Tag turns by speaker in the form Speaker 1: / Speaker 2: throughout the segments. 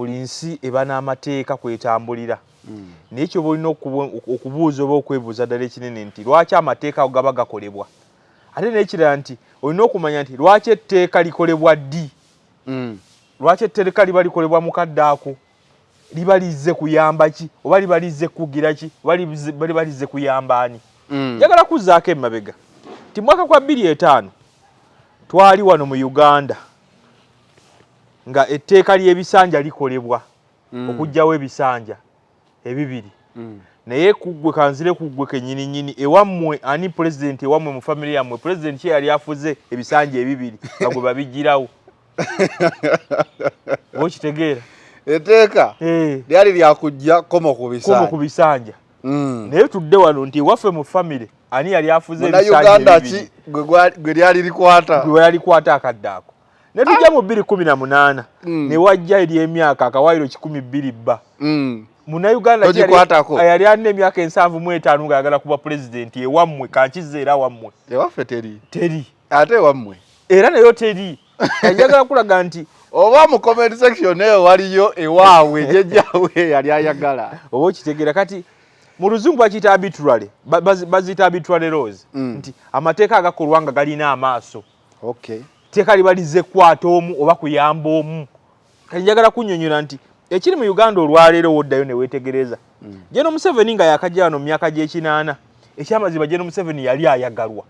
Speaker 1: buli nsi eba n'amateeka kwetambulira. Naye kyo bolina okubuuza oba okwebuuza ddala ekinene nti lwaki amateeka gaba gakolebwa? Ate n'ekirala nti olina okumanya nti lwaki etteeka likolebwa ddi? Lwaki etteeka liba likolebwa mu kaddaako? Liba lizze kuyamba ki? Oba liba lizze kugira ki? Oba liba lizze kuyamba ani? Njagala kuzzaako emabega nti mwaka gwa 2005 twali wano mu Uganda nga etteeka ly'ebisanja likolebwa okuggyawo ebisanja ebibiri. Naye kuggwe kanzire kuggwe kennyini ewammwe ani president ewammwe mu family yammwe president kye yali afuze ebisanja ebibiri nga gwe babigirawo. Okitegeera
Speaker 2: etteeka lyali lyakujja komo ku bisanja.
Speaker 1: Naye tudde wano nti waffe mu family ani yali afuze ebisanja
Speaker 2: Uganda ki gwe lyali likwata?
Speaker 1: Gwe yali kwata akaddaako. Ne tujja mu 2018 ne wajja eri emyaka akawairo 12 bba. Munnayuganda yali alina emyaka 75 ng'ayagala kuba pulezidenti ewammwe kankize era wammwe.
Speaker 2: Ewaffe teri.
Speaker 1: Ate
Speaker 2: ewammwe
Speaker 1: era nayo teri. Njagala kulaga nti
Speaker 2: oba mu comment section eyo waliyo ewaawe jjajjaawe yali ayagala.
Speaker 1: Oba okitegeera kati mu luzungu bakiyita arbitrary, baziyita arbitrary laws nti amateeka agakolwa nga galina amaaso. Teeka liba lizze kukwata omu oba kuyamba omu. Kati njagala kunnyonnyola nti ekiri mu Uganda olwaleero woddayo ne weetegereza. General Museveni nga yakajja wano mu myaka gy'ekinaana, ekyamazima General Museveni yali ayagalwa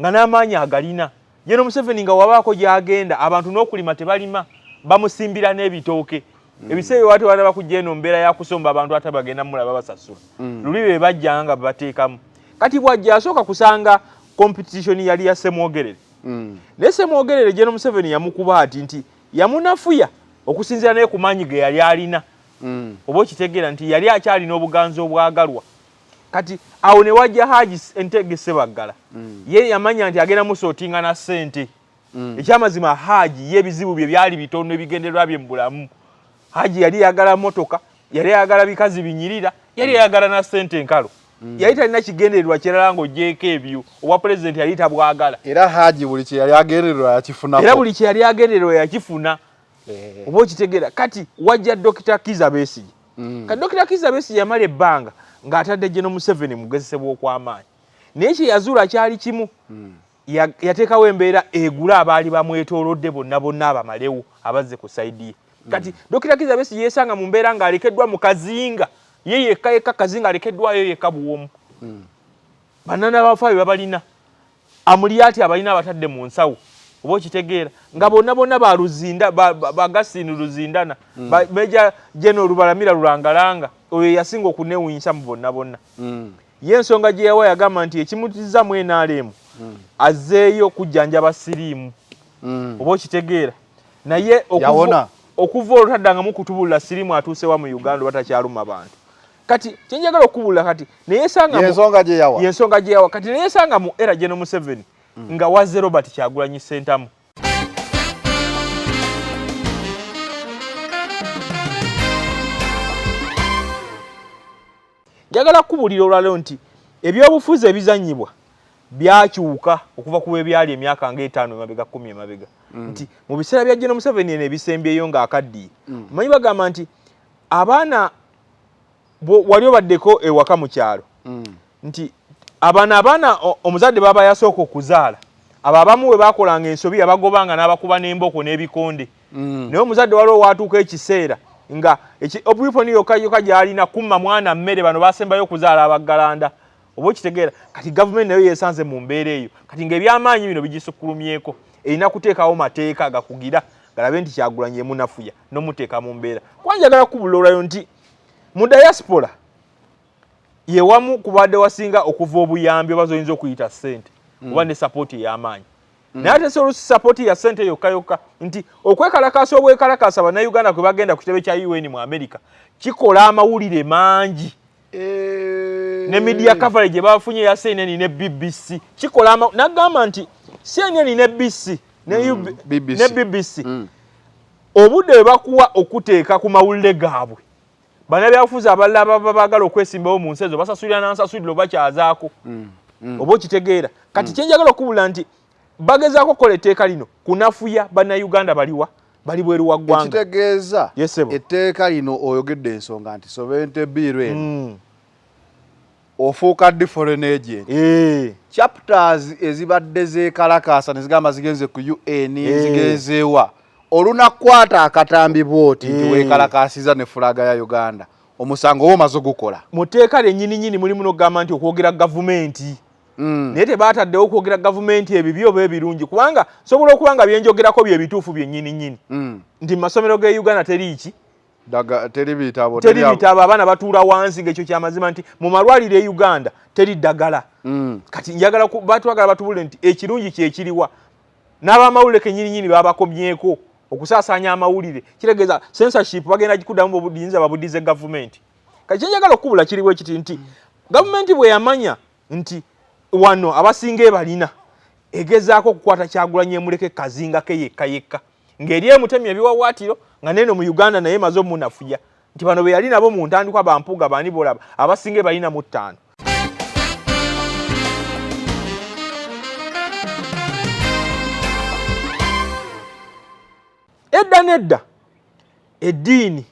Speaker 1: nga n'amaanyi agalina. General Museveni nga wabaako gy'agenda abantu n'okulima tebalima, bamusimbira n'ebitooke. Ebiseera wate wana bakujja eno mbeera ya kusomba abantu ate bagenda mulaba basasula. Luli be bajjanga nga bateekamu. Kati bw'ajja asooka kusanga competition yali ya Ssemwogerere. Ne Ssemwogerere General Museveni yamukuba ati nti yamunafuya okusinziira naye ku maanyi ge yali alina. Oba okitegeera nti yali akyalina obuganzi obwagalwa. Kati awo ne wajja Haji Entege Ssebaggala. Ye yamanya nti agenda musootinga na ssente. Ekyamazima Haji ye ebizibu bye byali bitono ebigendererwa bye mu bulamu. Haji yali yagala motoka, yali yagala bikazi binyirira, yali yagala na ssente nkalo. Yali talina kigendererwa kirala ng'ogyeko ebyo obwa pulezidenti yali tabwagala.
Speaker 2: Era Haji buli kye yali agendererwa yakifunako.
Speaker 1: Era buli kye yali agendererwa yakifuna. Oba okitegeera kati wajja Dr. Kizza Besigye. Kati Dr. Kizza Besigye yamala ebbanga ng'atadde General Museveni mugezesebwa okw'amaanyi. Naye kye yazuula kyali kimu. Yateekawo embeera egula abaali bamwetoolodde bonna abamalewo abazze ku sayidi ye. Kati Dr. Kizza Besigye yeesanga mu mbeera ng'alekeddwa mu kazinga. Ye yekka kazinga alekeddwayo yekka buwomu. Bannana bafaayo babalina. Amulyati abalina abatadde mu nsawo. Oba okitegeera nga bonna ba Luzinda bagasini Luzindana Meja General Lubalamira Lulangalanga oyo yasinga okunewunyisa mu bonna. Ye ensonga gye yawa yagamba nti ekimutiza mu NRM azzeeyo kujjanjaba siriimu. Oba okitegeera naye okuva olutaddanga mu kutubulira siriimu atuuse wa mu Uganda batakyaluma bantu. Kati kyenjagala okubulira kati neyesanga yensonga gye yawa kati neyesanga mu era General Museveni nga wazze Robert Kyagulanyi Ssentamu. Njagala kubulira olwaleero nti ebyobufuzi ebizannyibwa byakyuka okuva ku ebyali emyaka nga 5 emabega 10 emabega. Nti mu biseera bya General Museveni ebisembyeyo ng'akaddiye. Manyi bagamba nti abaana wali obaddeko ewaka mu kyalo nti abaana omuzadde baba yasooka okuzaala abo abamu we bakolanga ensobi abagobanga n'abakuba n'emboko n'ebikonde. Naye omuzadde waliwo waatuuka ekiseera nga obuiponi yokka gy'alina kumma mwana mmere bano basembayo okuzaala abaggalanda. Oba okitegeera kati gavumenti nayo yeesanze mu mbeera eyo kati ng'ebyamaanyi bino bigisukkulumyeko erina kuteekawo mateeka gakugira galabe nti Kyagulanyi emunafuya n'omuteeka mu mbeera. Kuba njagala kubulira olwayo nti mu diaspora ye wamu kubadde wasinga okuva obuyambi oba zoyinza okuyita ssente oba ne support ey'amaanyi. Naye ate si olusi support ya ssente yokka nti okwekalakaasa obwekalakaasa bannayuganda kwe bagenda ku kitebe kya UN mu America kikola amawulire mangi. Ne media coverage gye bafunye ya CNN ne BBC kikola nagamba nti CNN ne BBC obudde bwe bakuwa okuteeka ku mawulire gaabwe bannabyabufuzi abalala baagala okwesimbawo mu nsi ezo basasulira n'ansasuliro bakyazaako. Oba okitegeera kati kyenjagala okubula nti bagezaako kukola etteeka lino kunafuya bannayuganda baliwa bali bweru wa ggwanga.
Speaker 2: Ekitegeeza etteeka lino oyogedde ensonga nti Sovereignty Bill eno ofuuka different agent. Chapters ezibadde zeekalakaasa ne zigamba zigenze ku UN zigenzeewa olunakwata akatambi bwoti nti weekalakaasiza ne fulaga ya Uganda omusango omaze gukola.
Speaker 1: Mu tteeka lyennyini mulimu n'okugamba nti okwogera gavumenti. Naye tebaataddewo okwogera gavumenti ebibi oba ebirungi kubanga sobola okuba nga byenjogerako bye bituufu byennyini nti mu masomero ge Uganda teriiki
Speaker 2: teri bitabo
Speaker 1: abaana batuula wansi ng'ekyo kyamazima nti mu malwaliro e Uganda teri ddagala. Kati njagala batwagala batubule nti ekirungi kyekiriwa n'abamawulire kennyini babakomyeko okusaasaanya amawulire kitegeeza censorship bagenda gikuddamu obudinza babuddize gavumenti. Kati kyenjagala okubula kiriwo ekiti nti gavumenti bwe yamanya nti wano abasinga ebalina egezaako okukwata Kyagulanyi emuleke kazinga ke yekka ng'eri emutemya ebiwawaatiro nga neno mu Uganda naye maze omunafuya nti bano be yali nabo mu ntandikwa bampuuga baani bolaba abasinga ebalina mu 5. Edda nedda eddiini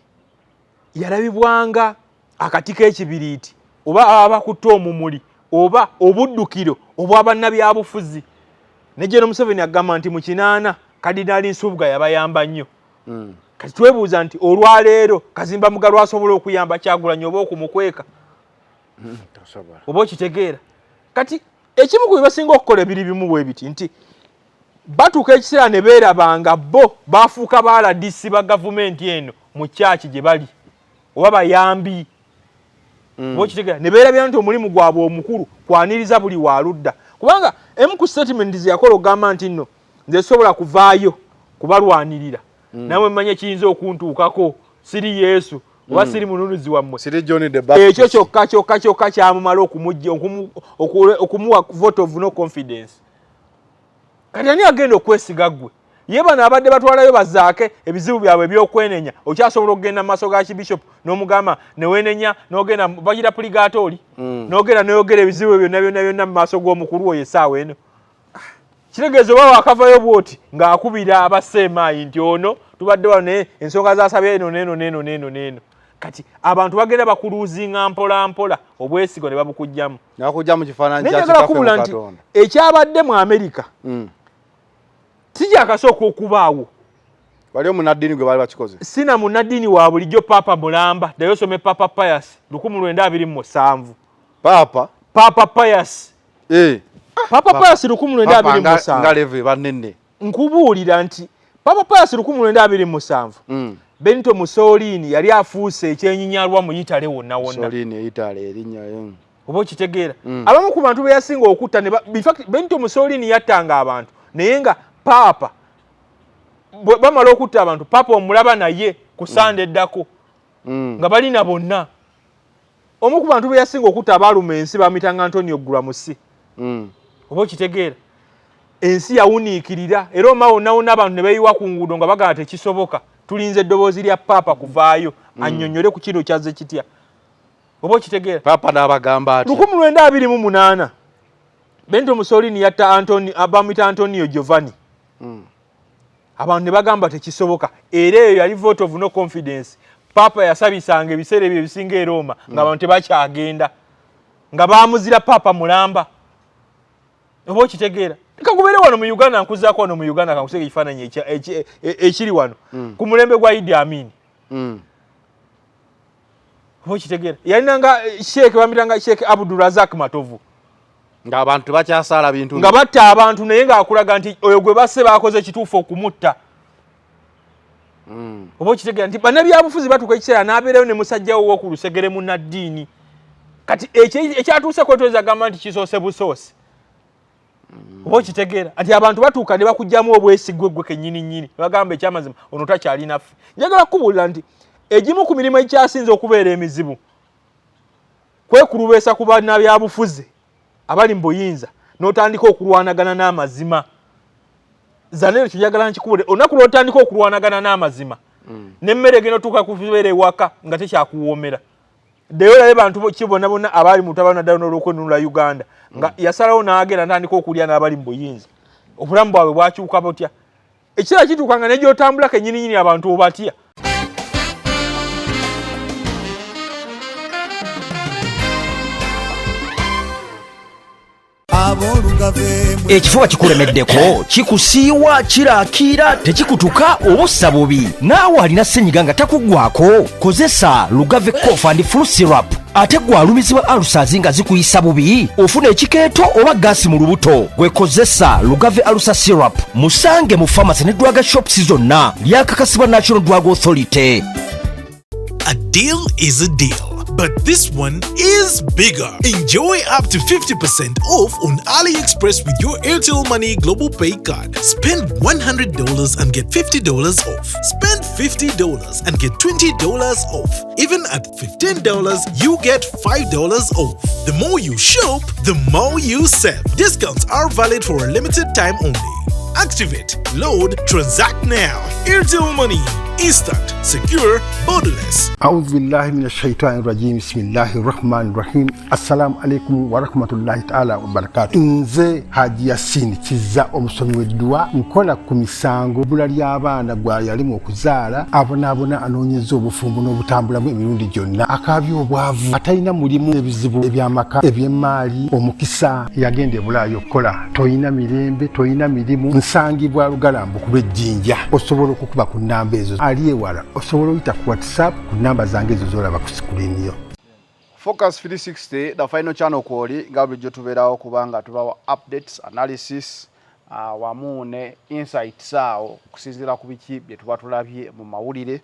Speaker 1: yalabibwanga akati k'ekibiriiti oba abakutte omumuli oba obuddukiro obw'abannabyabufuzi. Ne General Museveni agamba nti mu 8 Kadinali Nsubuga yabayamba nnyo. Kati twebuuza nti olwaleero Kazimba Mugalu asobola okuyamba Kyagulanyi oba okumukweka oba okitegeera. Kati ekimu ku basinga okukola ebiri bimu bwe biti nti batuuka ekiseera ne beerabanga bo bafuuka baaladisi ba gavumenti eno mu kyaki gye bali oba bayambi oba okitegeera ne beerabira nti omulimu gwabwe omukulu kwaniriza buli waludda kubanga emu ku statement ze yakola ogamba nti nno nze sobola kuvaayo kubalwanirira nawe mmanye kiyinza okuntuukako siri Yesu oba siri mununuzi wammwe
Speaker 2: siri John the Baptist.
Speaker 1: Ekyo kyokka kyamumala okumuwa vote of no confidence. Kati ani agenda okwesiga ggwe ye bano abadde batwalayo bazaake ebizibu byabwe ebyokwenenya okyasobola okugenda mu maaso ga Archbishop n'omugamba neweenenya n'ogenda bagira purgatory n'ogenda n'oyogera ebizibu byonna mu maaso g'omukulu oyo essaawa eno. Kitegeeza oba wakavayo bwoti ng'akubira abaseemaayi nti ono tubadde wano naye ensonga zasabye eno. Kati abantu bagenda bakuluuzinga mpola mpola obwesigo ne babukujjamu.
Speaker 2: Nakujja mu kifaananyi
Speaker 1: kya Katonda. Ekyabadde mu Amerika sijakasooka okubaawo.
Speaker 2: Waliwo munnaddiini gwe baali bakikoze.
Speaker 1: Sina munnaddiini wa bulijjo Papa Mulamba ddayo osome Papa Pius 1927. Papa Pius. Papa Pius 1927.
Speaker 2: Ngaleve banene.
Speaker 1: Nkubuulira nti Papa Pius 1927. Benito Mussolini yali afuuse ekyenyinyalwa mu Italy wonna.
Speaker 2: Mussolini Italy erinnya yo.
Speaker 1: Oba okitegeera. Abamu ku bantu be yasinga okutta ne in fact Benito Mussolini yattanga abantu naye nga Papa bamala okutta abantu Papa omulaba naye ku Sande eddako nga balina bonna. Omu ku bantu be yasinga okutta abaaluma ensi bamitanga Antonio Gulamusi. Oba okitegeera. Ensi yawuniikirira era omaawo nawona abantu ne beeyiwa ku nguudo nga bagamba tekisoboka tulinze eddoboozi lya Papa kuvaayo annyonnyole ku kino kyazze kitya. Oba okitegeera.
Speaker 2: Papa n'abagamba ati
Speaker 1: 1928 Benito Mussolini yatta abamita Antonio Giovanni. Abantu ne bagamba tekisoboka era eyo yali vote of no confidence. Papa yasabisanga ebiseera ebyo ebisinga e Roma nga abantu tebakyagenda nga baamuzira Papa Mulamba. Oba okitegeera. Kakubere wano mu Uganda nkuzaako wano mu Uganda kankuseka ekifaananyi ekiri wano ku mulembe gwa Idi Amin. Oba okitegeera. Yalinanga Sheikh bamitanga Sheikh Abdulrazak Matovu.
Speaker 2: Ng'abantu bakyasaala bintu
Speaker 1: nga batta abantu naye ng'akulaga nti oyo gwe basse baakoze ekituufu okumutta. Oba okitegeera nti bannabyabufuzi batuuka ekiseera n'abeerayo ne musajjawo w'oku lusegere munnaddiini. Kati ekyatuuse kwetweza gamba nti kisoose busoose. Oba okitegeera nti abantu batuuka ne bakugjamu obwesigwe gwe kennyini bagamba ekyamazima ono takyali naffe. Njagala kukubuulira nti egimu ku mirimu egyasinze okubeera emizibu kwekulubeesa ku bannabyabufuzi abali mu buyinza n'otandika okulwanagana n'amazima. Zanero kijagala nkikubule olunaku lw'otandika okulwanagana n'amazima n'emmere egenda otuuka kubeera ewaka nga tekyakuwoomera. Ddeyo olabe bantu ki bonna bonna abali mu lutabano naddala n'olw'okwenunula Uganda nga yasalawo n'agenda n'atandika okulya n'abali mu buyinza. Obulamu bwabwe bwakyuka butya. ekira kituukanga ne gy'otambula kennyini abantu obatya.
Speaker 3: Ekifuba kikulemeddeko kikusiiwa kiraakira tekikutuka obussa bubi naawe alina ssenyiga nga takuggwako kozesa Lugave cough and flu syrup ate gwalumizibwa alusazi nga zikuyisa bubi ofuna ekikeeto oba gaasi mu lubuto gwekozesa Lugave alusa syrup musange mu pharmacy ne drug shops zonna lyakakasibwa National Drug Authority.
Speaker 4: A deal is a deal, but this one is bigger. Enjoy up to 50% off on AliExpress with your Airtel Money Global Pay card. Spend $100 and get $50 off. Spend $50 and get $20 off. Even at $15, you get $5 off. The more you shop, the more you save. Discounts are valid for a limited time only. Activate, load, transact now. Airtel Money. Instant, secure, borderless.
Speaker 5: أعوذ بالله من الشيطان الرجيم بسم الله الرحمن الرحيم السلام عليكم ورحمة الله تعالى وبركاته. Nze Haji Yasin Kiza omusomi w'eddwa nkola ku misango bbula ly'abaana gwa yalimu okuzaala abonaabona anoonyeza obufumbo n'obutambulamu emirundi gyonna akaabya obwavu atalina mulimu ebizibu eby'amaka eby'emmaali omukisa yagenda ebulaayo okukola toyina mirembe toyina mirimu nsangibwa lugalambu ku lw'ejjinja osobola okukuba ku nnamba ezo ali ewala osobola oyita ku WhatsApp ku nnamba zange ezo z'olaba ku sikuriini yo.
Speaker 2: Focus 360 the final channel kwoli nga bulijjo tubeerawo kubanga tubawa updates analysis wamu ne insights awo kusinziira ku biki bye tuba tulabye mu mawulire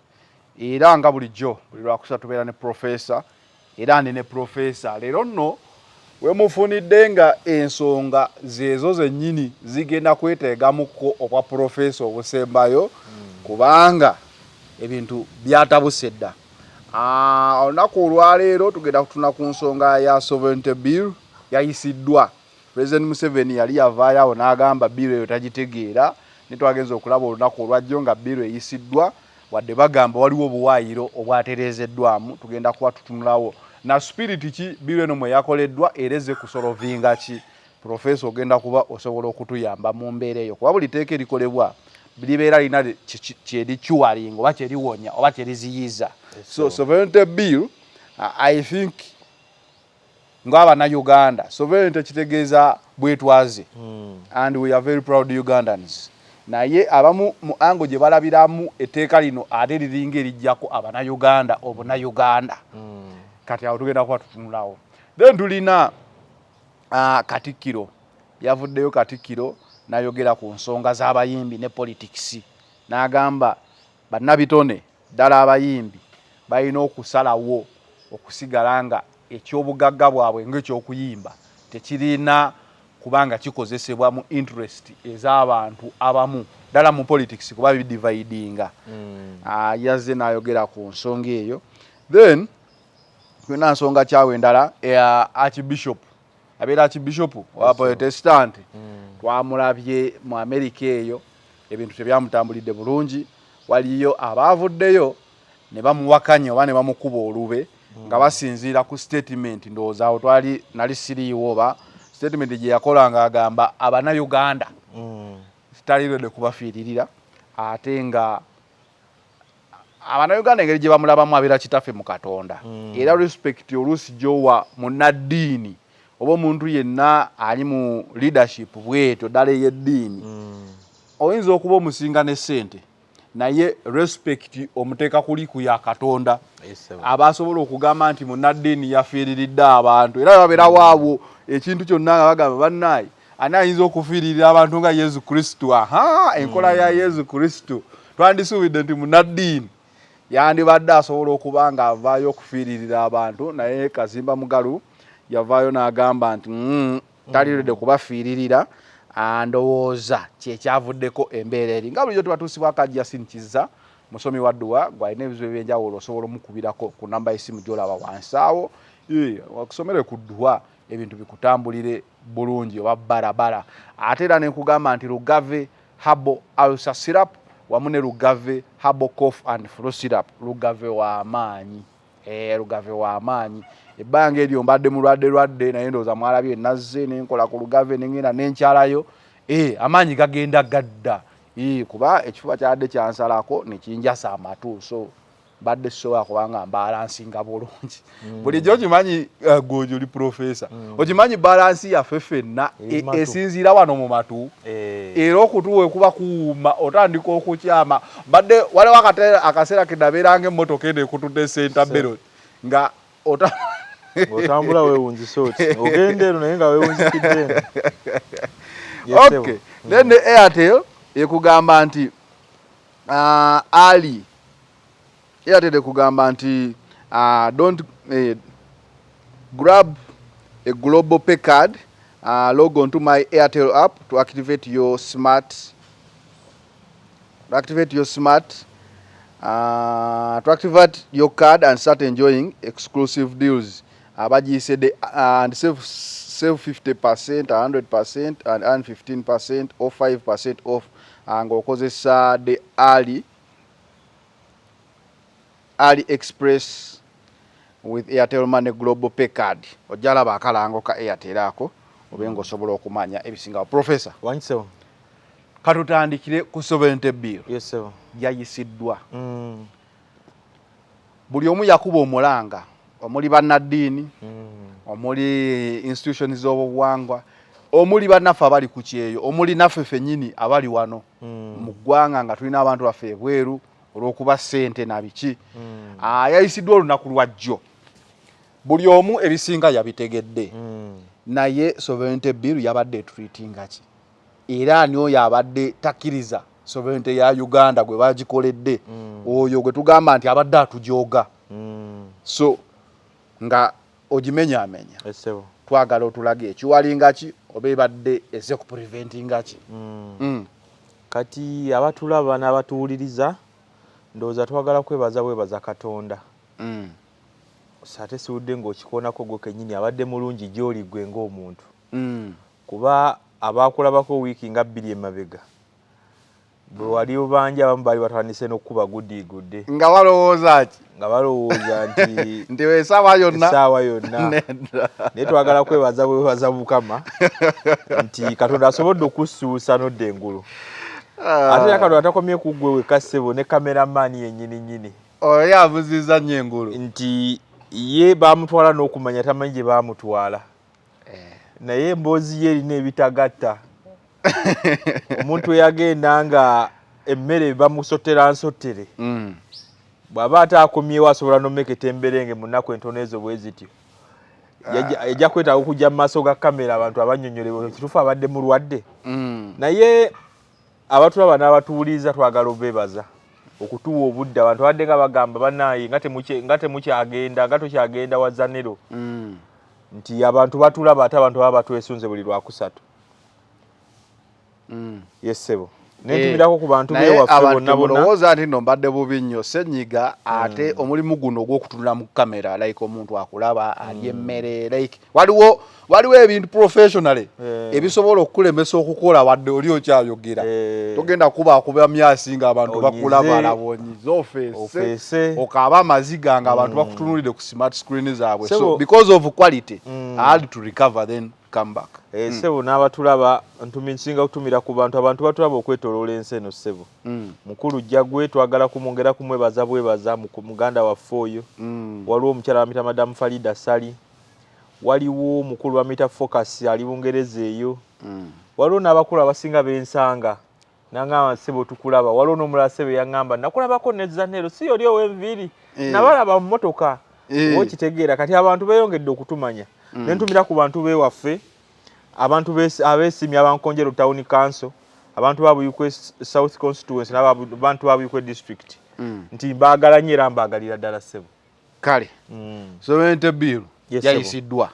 Speaker 2: era nga bulijjo buli lwakusa tubeera ne professor era ne professor leero nno we mufunidde nga ensonga zeezo zennyini zigenda kweteegamuko obwa professor obusembayo kubanga ebintu byatabuse dda. Olunaku olwaleero tugenda kutuna ku nsonga ya sovereignty bill yayisiddwa. President Museveni yali yavaayo awo n'agamba bill eyo tagitegeera ne twagenza okulaba olunaku olwajjo nga bill eyisiddwa wadde bagamba waliwo obuwaayiro obwatereezeddwamu tugenda kuba tutunulawo na spirit ki bill eno mwe yakoleddwa ereze kusolovinga ki. Professor ogenda kuba osobola okutuyamba mu mbeera eyo kuba buli teeka erikolebwa bilibeera lina kyerikyuwalinga oba kyeriwonya oba kyeriziyiza. So sovereignty bill I think ng'Abannayuganda sovereignty kitegeeza bwetwaze and we are very proud Ugandans. Naye abamu mu ango gye balabiramu etteeka lino ate liringa erijjako Abannayuganda obunayuganda kati awo tugenda kuba tutunulawo. Then tulina Katikkiro yavuddeyo Katikkiro nayogera ku nsonga z'abayimbi ne politics n'agamba bannabitone ddala abayimbi balina okusalawo okusigala nga ekyobugagga bwabwe ng'ekyokuyimba tekirina kubanga kikozesebwa mu interest ez'abantu abamu ddala mu politics kuba bidividinga. Yazze n'ayogera ku nsonga eyo. Then tulina nsonga kyawe endala Archbishop abeera Archbishop wa Protestant twamulabye mu America eyo ebintu tebyamutambulidde bulungi waliyo abaavuddeyo ne bamuwakanya oba ne bamukuba olube nga basinziira ku statement ndowooza awo twali nali siriiwo oba statement gye yakola nga agamba Abannayuganda sitalirwedde kubafiiririra ate nga Abannayuganda engeri gye bamulabamu abeera kitaffe mu Katonda era respect oluusi gy'owa munnaddiini oba omuntu yenna ali mu leadership bwetyo ddala ey'eddiini oyinza okuba omusinga ne ssente naye respect omuteeka kuli ku ya Katonda abasobola okugamba nti munnaddiini yafiiriridde abantu era babeerawo abo ekintu kyonna nga bagamba bannaayi ani ayinza okufiiririra abantu nga Yesu Kristo. Enkola ya Yesu Kristo twandisuubidde nti munnaddiini yandibadde asobola okuba nga avaayo okufiiririra abantu naye Kazimba Mugalu yavaayo n'agamba nti taliredde kubafiiririra ndowooza kyekyavuddeko embeera eri. Nga bulijjo tubatuusibwako Haji Yasin Kiza musomi wa dduwa gwalina ebizibu ebyenjawulo osobola omukubirako ku namba y'essimu gy'olaba wansi awo wakusomere ku dduwa ebintu bikutambulire bulungi oba barabara. Ate era nenkugamba nti Lugave Herbal Ulcer Syrup wamu ne Lugave Herbal Cough and Flu Syrup Lugave w'amaanyi. Lugave w'amaanyi. Ebbanga eryo mbadde mulwadde naye ndowooza mwalabye nazze nenkola ku Lugave nengenda nenkyalayo amaanyi gagenda gadda kuba ekifuba kyadde kyansalako ne kinjasa amatu so badde sowa kubanga balansinga bulungi bulijjo kimanyi gojo li professor okimanyi balance yaffe ffenna esinziira wano mu matu era okutuwe kuba kuuma otandika okukyama badde waliwo akaseera kedabeerange emmotoka eno ekutudde center belt nga
Speaker 1: otambula weewunzisa oti ogenda eno naye nga weewunzikidde
Speaker 2: okay then the Airtel ekugamba nti ali Airtel ekugamba nti don't grab a global pay card, log on to my Airtel app to activate your smart to activate your card and start enjoying exclusive deals. Abaji said and save 50%, 100% and earn 15% or 5% off ng'okozesa the AliExpress with Airtel Money Global Pay Card. Ojalaba akalango ka Airtel ako obenga osobola okumanya ebisinga. Professor
Speaker 1: wanyisewo
Speaker 2: katutandikire ku sovereignty bill.
Speaker 1: Yes sir.
Speaker 2: Yayisiddwa. Buli omu yakuba omulanga omuli bannaddiini omuli institutions z'obuwangwa omuli bannaffe abali ku kyeyo omuli naffe ffennyini abali wano mu ggwanga nga tulina abantu baffe ebweru olw'okuba ssente na biki yayisiddwa olunaku lwa jjo buli omu ebisinga yabitegedde naye sovereignty bill yabadde etreatinga ki era ani oyo abadde takkiriza sovereignty ya Uganda gwe bagikoledde oyo gwe tugamba nti abadde atujooga so nga ogimenyaamenya twagala otulage ekiwalinga ki oba ebadde eze ku preventinga ki
Speaker 1: kati abatulaba n'abatuwuliriza ndowooza twagala kwebaza Katonda ate siwudde ng'okikoonako gwe kennyini abadde mulungi gy'oli gwe ng'omuntu kuba abaakulabako wiiki nga 2 emabega bwe wali obanja abamu baali batandise n'okkuba guddiigudde
Speaker 2: nga balowooza ki
Speaker 1: nga balowooza nti
Speaker 2: nti esaawa
Speaker 1: yonna naye twagala kwebaza Mukama nti Katonda asobodde okussuusa n'odda engulu ate Katonda atakomye ku ggwe wekka ssebo ne kameramaani yennyini
Speaker 2: oyo abuziza nnyo engulu
Speaker 1: nti ye baamutwala n'okumanya tamanyi gye baamutwala naye emboozi ye erina ebitagatta omuntu eyagenda nga emmere bamusotera nsottere bw'aba ataakomyewo asobola n'omeketa emberenge mu nnaku entono ezo bwe zityo ejja kwetaaga okujja mu maaso ga kamera abantu abannyonnyolewa kituufu abadde mulwadde naye abatulaba n'abatuwuliriza twagala obeebaza okutuwa obudde abantu abadde nga bagamba bannaaye nga temukyagenda nga tokyagenda wazanero nti abantu batulaba ate abantu baba batwesunze buli lwakusatu yesebo nentumirako ku bantu bewaffe bonna
Speaker 2: mulowooza nti no mbadde bubi nnyo senyiga ate omulimu guno ogw'okutunula mu kamera like omuntu akulaba ali emmere like waliwo ebintu professionally ebisobola okukulemesa okukola wadde oli okyayogera togenda kuba myasi nga abantu bakulaba alabonyiza ofeese okaaba amaziga nga abantu bakutunulire ku smart screen zaabwe so because of quality I had to recover then come back.
Speaker 1: Sebo n'abatulaba ntuminsinga kutumira ku bantu batulaba okwetoloola ensi eno sebo mukulu jjagwe twagala kumwongera kumwebaza bwebaza muganda waffe oyo waliwo omukyala bamita Madam Farida Sali waliwo mukulu bamita Focus ali Bungereza eyo waliwo n'abakulu abasinga b'ensanga nangamba sebo tukulaba waliwo n'omulala sebo yaŋŋamba nakulabako nezanero si oli ow'enviiri nabalaba mu mmotoka okitegeera kati abantu beeyongedde okutumanya nentumira ku bantu bewaffe abantu abeesimye abankonjero town council abantu ba Buyikwe South constituency n'abantu ba Buyikwe district nti mbaagala nnyo era mbaagalira ddala ssebo
Speaker 2: kale sovereignty bill yayisiddwa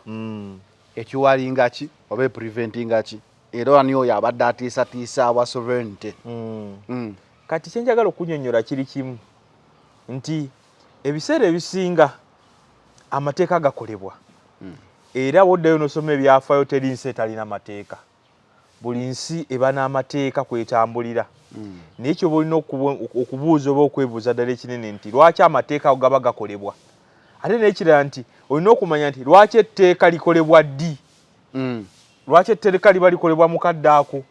Speaker 2: ekiwalinga ki oba preventinga ki era ani oyo abadde atiisatiisa awa sovereignty
Speaker 1: kati kyenjagala okunnyonnyola kiri kimu nti ebiseera ebisinga amateeka gakolebwa era woddayo nosoma ebyafaayo teri nsi etalina mateeka buli nsi eba n'amateeka kwetambulira naye kyoba olina okubuuza oba okwebuuza ddala ekinene nti lwaki amateeka ago gaba gakolebwa ate n'ekirala nti olina okumanya nti lwaki etteeka likolebwa ddi lwaki etteeka liba likolebwa mukadde ako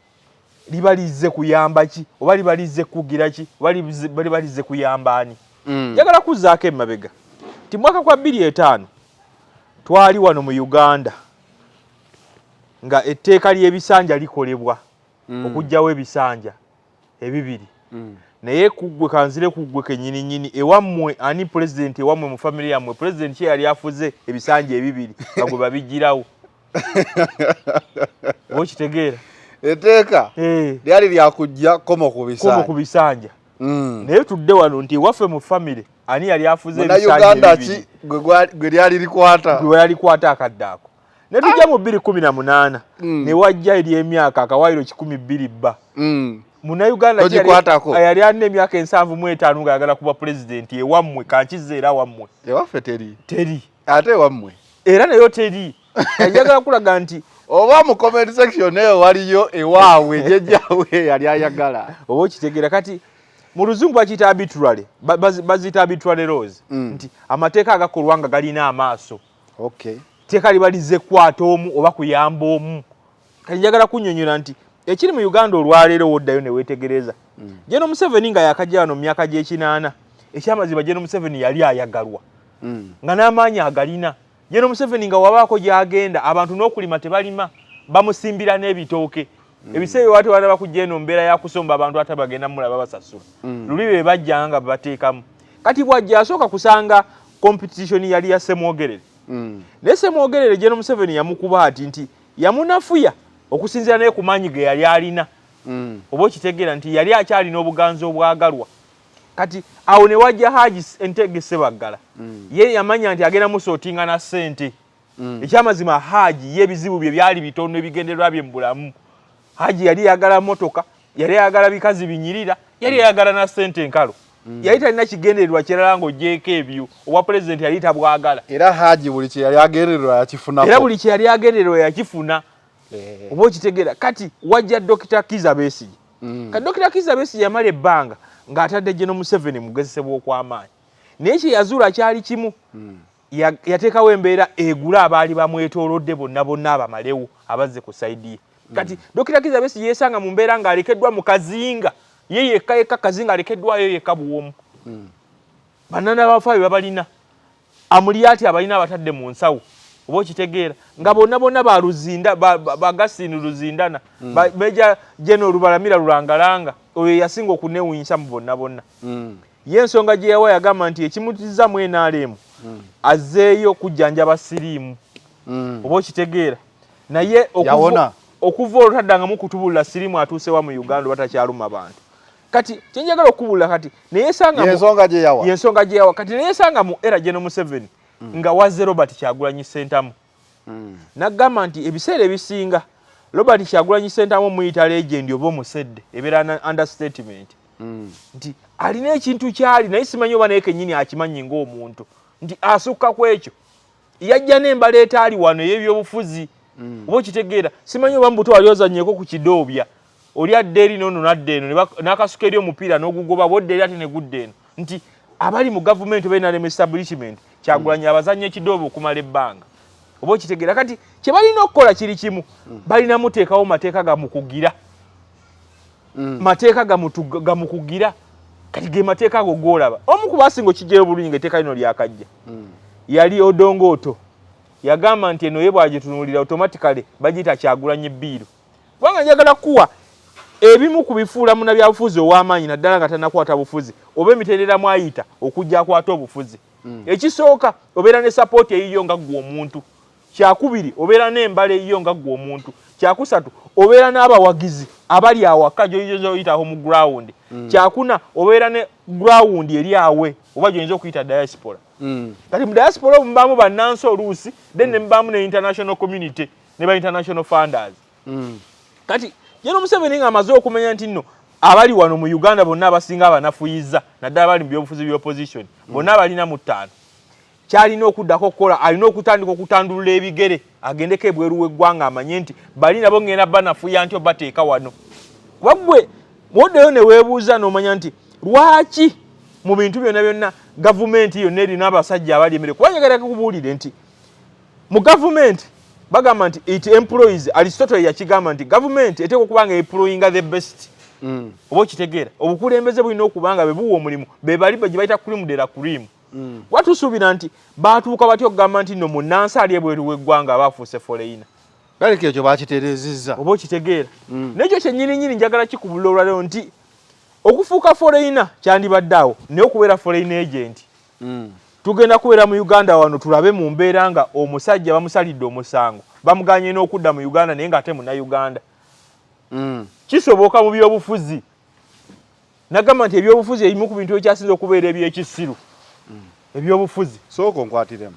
Speaker 1: libalize kuyamba ki oba libalize kugira ki oba libalize kuyamba ani. Njagala kuzaako emabega ti mwaka gwa 2005 twali wano mu Uganda nga etteeka ly'ebisanja likolebwa okujjawo ebisanja ebibiri. Naye kuggwe kanzire kuggwe kennyini nnyini ewammwe ani president ewammwe mu family yammwe president kye yali afuze ebisanja ebibiri nga gwe babigirawo. Okitegeera
Speaker 2: etteeka lyali lyakujja komo ku
Speaker 1: bisanja. Naye tudde wano nti waffe mu family ani yali afuze ebisanja
Speaker 2: Uganda ki gwe lyali likwata
Speaker 1: gwe yali kwata akadde ako. Ne tujja mu 2018 ne wajja eri emyaka akawairo 120 bba. Munnayuganda yali alina emyaka 75 ng'ayagala kuba president ewammwe kankize era wammwe.
Speaker 2: Ewaffe teri.
Speaker 1: Ate
Speaker 2: ewammwe
Speaker 1: era nayo teri. Njagala kulaga nti
Speaker 2: oba mu comment section eyo waliyo ewaabwe jjajjaawe yali ayagala.
Speaker 1: Oba okitegeera kati mu luzungu bakiyita arbitrary baziyita arbitrary laws nti amateeka agakolwa nga galina amaaso. Teeka libalize kwata omu oba kuyamba omu. Kati njagala kunnyonnyola nti ekiri mu Uganda olwaleero woddayo ne weetegereza. General Museveni nga yakajja wano mu myaka gy'ekinaana ekyamazima General Museveni yali ayagalwa nga n'amaanyi agalina. General Museveni nga wabaako gy'agenda abantu n'okulima tebalima bamusimbira n'ebitooke. Ebiseera wate wana bakujja eno mbeera ya kusomba abantu ate bagenda mulaba basasula. Luli be bajja nga bateekamu. Kati bw'ajja asooka kusanga competition yali ya Semwogerere. Ne Semwogerere General Museveni yamukuba ati nti yamunafuya okusinziira naye ku maanyi ge yali alina. Oba okitegeera nti yali akyalina obuganzi obwagalwa. Kati awo ne wajja Haji Entege Sebaggala. Ye yamanya nti agenda musootinga na ssente. Ekyamazima Haji y'ebizibu bye byali bitono ebigendererwa bye mu bulamu. Haji yali yagala motoka, yali yagala bikazi binyirira, yali yagala na ssente enkalo. Yali talina kigendererwa kirala ng'ogyeko ebyo owa president yali tabwagala.
Speaker 2: Era Haji buli kye yali agendererwa yakifunako.
Speaker 1: Era buli kye yali agendererwa yakifuna. Oba okitegeera kati wajja Dr. Kizza Besigye. Kati Dr. Kizza Besigye yamala ebbanga ng'atadde General Museveni mu kugezesebwa okw'amaanyi. Naye kye yazuula kyali kimu. Yateekawo embeera egula abaali bamwetoolodde bonna abamalewo abazze ku sayidi ye. Kati Dr. Kizza Besigye yeesanga mu mbeera ng'alekeddwa mu kazinga. Ye yekka kazinga alekeddwayo yekka buwomu. Bannana bafaayo babalina. Amulyati abalina abatadde mu nsawo. Oba okitegeera nga bonna ba Luzinda bagasini Luzindana Meja General Lubalamira Lulangalanga oyo yasinga okunewunyisa mu bonna. Ye ensonga gye yawa yagamba nti ekimutiza mu NRM azeeyo kujjanjaba siriimu. Oba okitegeera naye okuva olutaddanga mu kutubulira siriimu atuusewa mu Uganda batakyaluma abantu. Kati kyenjagala okubulira kati neyesanga yensonga gye yawa kati neyesanga mu era General Museveni nga wazze Robert Kyagulanyi Ssentamu. Nagamba nti ebiseera ebisinga Robert Kyagulanyi Ssentamu muyita legend oba omusedde ebeera understatement. Nti alina ekintu kyali naye simanyi oba naye kennyini akimanyi ng'omuntu nti asukka ku ekyo yajja n'embala etaali wano ey'ebyobufuzi. Oba okitegeera simanyi oba mbuto wali ozannyeko ku kidoobya oli adde eri n'ono n'adde eno n'akasuka eri omupiira n'ogugoba bodde eri ate ne gudde eno nti abali mu gavumenti oba NRM establishment Kyagulanyi abazannya ekidoobi okumala ebbanga. Oba okitegeera kati kye balina okukola kiri kimu balina muteekawo mateeka gamukugira. Mateeka gamukugira kati ge mateeka ago g'olaba omu ku baasinga okijjayo bulungi ng'etteeka lino lyakajja yali Odongooto yagamba nti eno ye bw'agitunuulira automatically bagiyita Kyagulanyi bbiiro. Kubanga njagala kuwa ebimu ku bifuula munnabyabufuzi ow'amaanyi naddala nga tannakwata bufuzi oba emitendera mwayita okujja akwata obufuzi. Ekisooka obeera ne support eyiyo nga ggwe omuntu. Kyakubiri obeera n'embala eyiyo nga ggwe omuntu. Kyakusatu obeera n'abawagizi abali awaka gy'oyinza oyitaho mu ground. Kyakuna obeera ne ground eri awe oba gy'oyinza okuyita diaspora. Kati mu diaspora mubaamu bannansi oluusi then ne mubaamu ne international community ne ba international funders. Kati General Museveni ng'amaze okumanya nti nno abali wano mu Uganda bonna abasinga abanafuyiza naddala bali mu byobufuzi by'opposition bonna balina mu ttaano. Kyalina okuddako okukola alina okutandika okutandulula ebigere agendeko ebweru w'eggwanga amanye nti bali nabo ngenda banafuya nti obateeka wano. Kuba ggwe mwoddeyo ne weebuuza n'omanya nti lwaki mu bintu byonna gavumenti yonna erina abasajja abali emere. Kuba njagala kubuulire nti mu gavumenti bagamba nti it employees Aristotle yakigamba nti government eteekwa okubanga employinga the best. Oba okitegeera obukulembeze bulina okubanga bebuwa omulimu bebaliba gye bayita cream de la cream. Watusuubira nti baatuuka batya okugamba nti nno munnansi ali ebweru w'eggwanga abafuuse foreigner.
Speaker 2: Baleka ekyo bakitereezezza.
Speaker 1: Oba okitegeera n'ekyo kyennyini njagala kikubulira olwaleero nti okufuuka foreigner kyandibadde awo naye okubeera foreign agent. Tugenda kubeera mu Uganda wano tulabe mu mbeera nga omusajja bamusalidde omusango bamuganye n'okudda mu Uganda naye ng'ate munnauganda. Kisoboka mu byobufuzi. Nagamba nti ebyobufuzi ebimu ku bintu ekyasinze okubeera eby'ekisiru. Ebyobufuzi
Speaker 2: sooka nkwatiremu.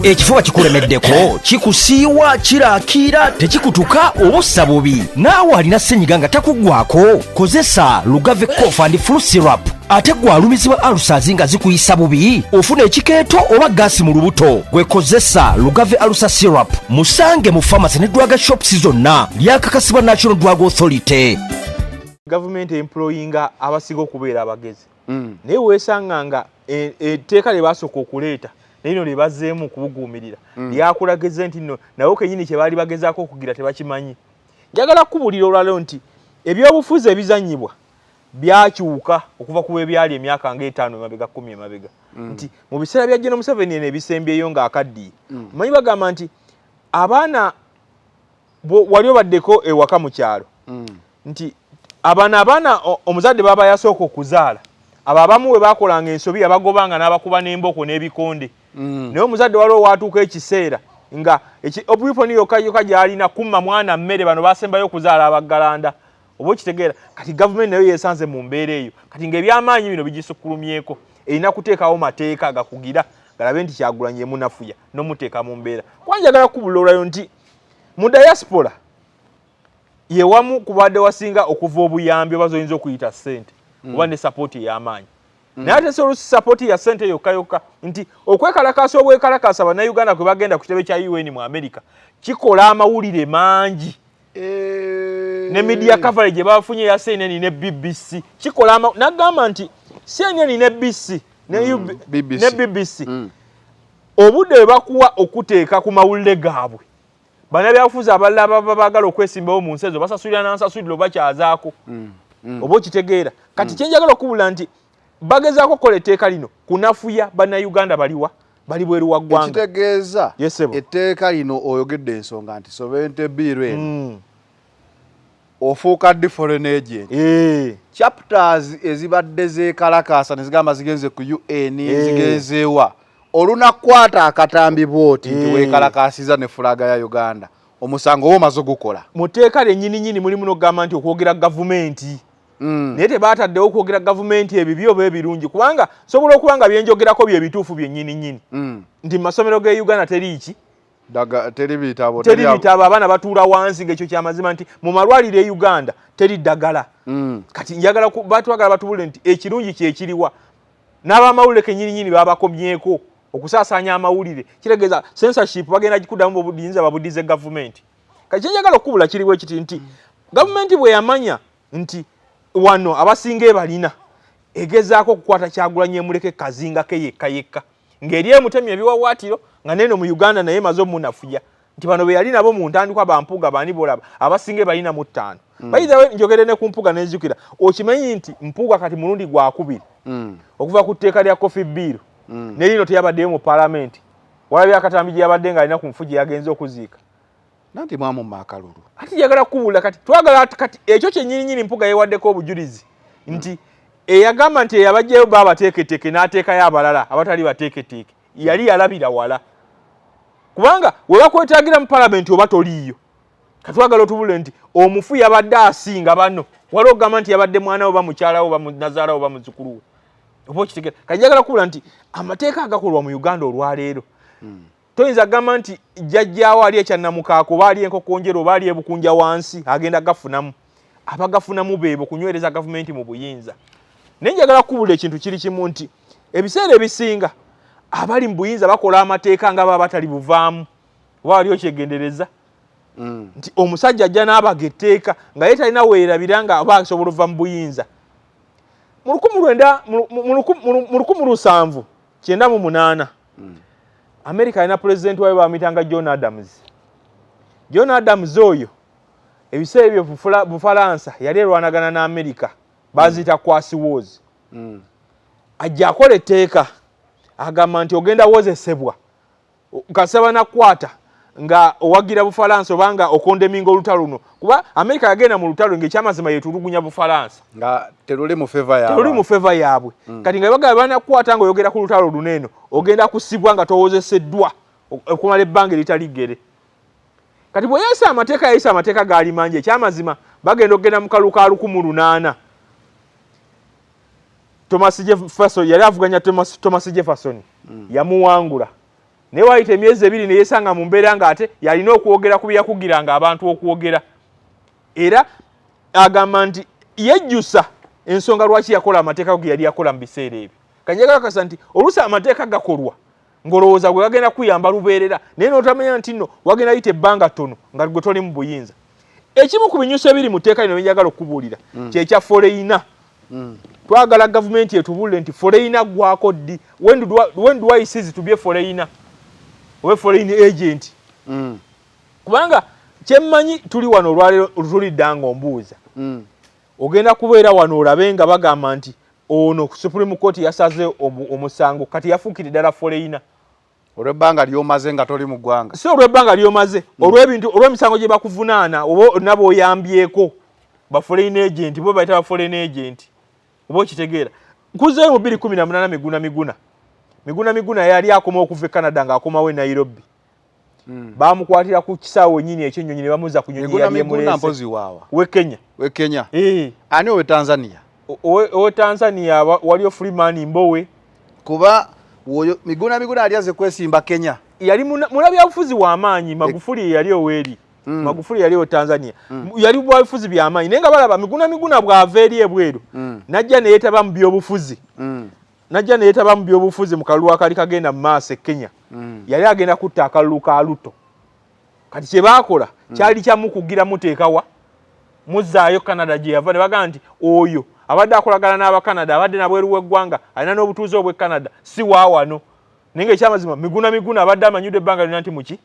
Speaker 3: Ekifuba kikulemeddeko kikusiiwa kiraakira tekikutuka obussa bubi naawe alina ssenyiga nga takuggwako kozesa Lugave Cough and Flu Syrup. Ate gwe alumizibwa alusazi nga zikuyisa bubi ofuna ekikeeto oba gaasi mu lubuto gwekozesa Lugave Alusa Syrup. Musange mu pharmacy ne drug shops zonna lyakakasibwa National Drug Authority.
Speaker 1: Government employinga abasiga okubeera abagezi. Naye weesanga nga etteeka lye baasooka okuleeta naye lino lye bazzeemu okubuguumirira lyakulageze nti nno nawo kennyini kye baali bagezaako okugira tebakimanyi. Njagala kubuulira olwaleero nti ebyobufuzi ebizannyibwa byakyuka okuva ku ebyali emyaka ng'etaano emabega 10 emabega. Nti mu biseera bya General Museveni ebisembyeyo ng'akaddiye manyi bagamba nti abaana wali obaddeko ewaka mu kyalo nti abaana omuzadde baba yasooka okuzaala abo abamu we baakolanga ensobi abagobanga n'abakuba n'emboko n'ebikonde. Naye omuzadde waliwo waatuuka ekiseera nga obwiponi yokka gy'alina kumma mwana mmere bano baasembayo okuzaala abaggalanda. Oba okitegeera kati gavumenti nayo yeesanze mu mbeera eyo kati ng'ebyamaanyi bino bigisukkulumyeko erina kuteekawo mateeka gakugira galabe nti Kyagulanyi emunafuya n'omuteeka mu mbeera. Kuba njagala kubulira olwayo nti mu diaspora ye wamu kubadde wasinga okuva obuyambi oba zoyinza okuyita ssente oba ne sapoti ey'amaanyi. Naye ate solusi sapoti ya ssente yokka nti okwekalakaasa obwekalakaasa bannayuganda kwe bagenda ku kitebe kya UN mu America kikola amawulire mangi. Ne media coverage bafunye ya CNN ne BBC kikola nagamba nti CNN ne BBC obudde bakuwa okuteeka ku mawulire gaabwe bannabyabufuzi abalala baagala okwesimbawo mu nsi ezo basasulira n'ansasuliro bakyazaako. Oba okitegeera kati kyenjagala okubula nti bagezaako okukola etteeka lino kunafuya bannayuganda bali bweru wa ggwanga.
Speaker 2: Ekitegeeza etteeka lino oyogedde ensonga nti Sovereignty Bill eno ofuuka ddi foreign agent. Chapters ezibadde zeekalakaasa ne zigamba zigenze ku UN zigenzeewa olunakwata akatambi bwoti nti weekalakaasiza ne fulaga ya Uganda omusango omaze gukola.
Speaker 1: Mu tteeka lyennyini mulimu n'okugamba nti okwogera gavumenti naye tebaataddewo okwogera gavumenti ebibyo oba ebirungi kubanga sobola okuba nga byenjogerako bye bituufu byennyini nti mu masomero g'e Uganda teri bitabo abaana batuula wansi ng'ekyo kyamazima nti mu malwaliro e Uganda teri ddagala. Kati njagala batwagala batubule nti ekirungi kyekiriwa n'abamawulire kennyini babakomyeko okusaasaanya amawulire kitegeeza censorship bagenda gikuddamu obudinza babudize gavumenti. Kati kyenjagala okubula kiriwo ekiti nti gavumenti bwe yamanya nti wano abasinga ebalina egezaako okukwata Kyagulanyi emuleke kazinga ke yekka ng'eri emutemye ebiwawaatiro nga neno mu Uganda naye maze omunafuya nti bano be yali nabo mu ntandikwa bampuga baani bolaba abasinga ebalina mu 5. Bayizawe njogere ne ku mpuga n'enzijukira okimanyi nti mpuga kati mulundi gwakubiri okuva ku tteeka lya Coffee Bill ne lino teyabaddeyo mu palamenti walabye akatambi gye yabadde nga alina ku nfu gye yagenze okuziika
Speaker 2: nanti mwamu maakalulu.
Speaker 1: Ati njagala kubula kati twagala kati ekyo kyennyini mpuga yewaddeko obujulizi nti eyagamba nti eyabajjayo baabateeketeeke n'ateekayo abalala abatali bateeketeeke yali yalabira wala kubanga we bakwetaagira mu palamenti oba toliiyo. Katwagala otubule nti omufu yabadde asinga bano waliwo ogamba nti yabadde mwana we oba mukyala we oba munazaala we oba muzzukulu we oba okitegeera. Kati njagala kubula nti amateeka agakolwa mu Uganda olwaleero toyinza gamba nti jjajjaawo ali ekyannamukaako oba ali enkokonjero oba ali ebukunja wansi agenda gafunamu abagafunamu beebo kunywereza gavumenti mu buyinza. Naye njagala kubula ekintu kiri kimu nti ebiseera ebisinga abali mu buyinza bakola amateeka nga baba batali buvaamu oba wali okyegendereza nti omusajja ajja n'abaga etteeka nga ye talina weerabira nga aba asobola ova mu buyinza. Mu 1798 America alina president wayo bamitanga John Adams. John Adams oyo ebiseera ebyo Bufalansa yali erwanagana na America bazita Kwasi Wars. Ajja akola etteeka agamba nti ogenda wozesebwa kasaba nakwata nga owagira Bufalansa obanga okondeminga olutalo luno kuba America yagenda mu lutalo ng'ekyamazima yetulugunya Bufalansa
Speaker 2: nga teruli mu favor yaabwe
Speaker 1: teruli mu favor yaabwe kati nga bagamba banakwata nga oyogera ku lutalo luneeno ogenda kusibwa nga towozeseddwa okumala ebbanga litali ggere kati bwe yayisa amateeka gaali mangi ekyamazima bagenda okugenda mu kalu ka 1800 Thomas Jefferson yali avuganya Thomas Jefferson yamuwangula naye waayita emyezi 2 ne yeesanga mu mbeera nga ate yalina okwogera ku byakugiranga abantu okwogera era agamba nti yejjusa ensonga lwaki yakola amateeka ge yali yakola mu biseera ebyo kanjagala kasa nti oluusi amateeka gakolwa ng'olowooza gwe gagenda kuyamba lubeerera naye n'otamanya nti nno wagenda yita ebbanga ttono nga gwe toli mu buyinza ekimu ku binyuso ebiri mu tteeka lino benjagala okubuulira kyekya foreigner twagala gavumenti etubuulire nti foreigner gwako ddi when do I cease to be a foreigner oba foreign agent kubanga kyemmanyi tuli wano olwaleero tulidda nga ombuuza ogenda kubeera wano olabe nga bagamba nti ono ku Supreme Court yasaze omusango kati yafuukire ddala foreigner
Speaker 2: olw'ebbanga lyomaze nga toli mu ggwanga
Speaker 1: si olw'ebbanga lyomaze olw'ebintu olw'emisango gye bakuvunaana oba nabo oyambyeko ba foreign agent bo bayita ba foreign agent oba okitegeera nkuzeeyo mu 2018 Miguna yali akoma okuva e Canada ng'akomawo e Nairobi baamukwatira ku kisaawe nnyini ekyennyonyi ne bamuza ku nnyonyi yali
Speaker 2: Miguna mpozi waawa
Speaker 1: we Kenya
Speaker 2: ani owe Tanzania
Speaker 1: owe Tanzania waliyo Freeman Mbowe
Speaker 2: kuba woyo Miguna ali aze kwesimba Kenya
Speaker 1: yali munabyabufuzi w'amaanyi Magufuli yali oweeri Magufuli yali o Tanzania yali bwabufuzi by'amaanyi naye nga balaba Miguna bw'ava eri ebweru najja ne yeetaba mu byobufuzi mu kalulu akali kagenda mu maaso e Kenya yali agenda kutta akalulu ka Luto kati kye baakola kyali kyamukugira muteekawa muzzaayo Canada gye yava ne bagamba nti oyo abadde akolagana n'aba Canada abadde nabweru w'eggwanga alina n'obutuuze obw'e Canada si waawano naye ng'ekyamazima Miguna abadde amanyudde ebbanga lina nti muki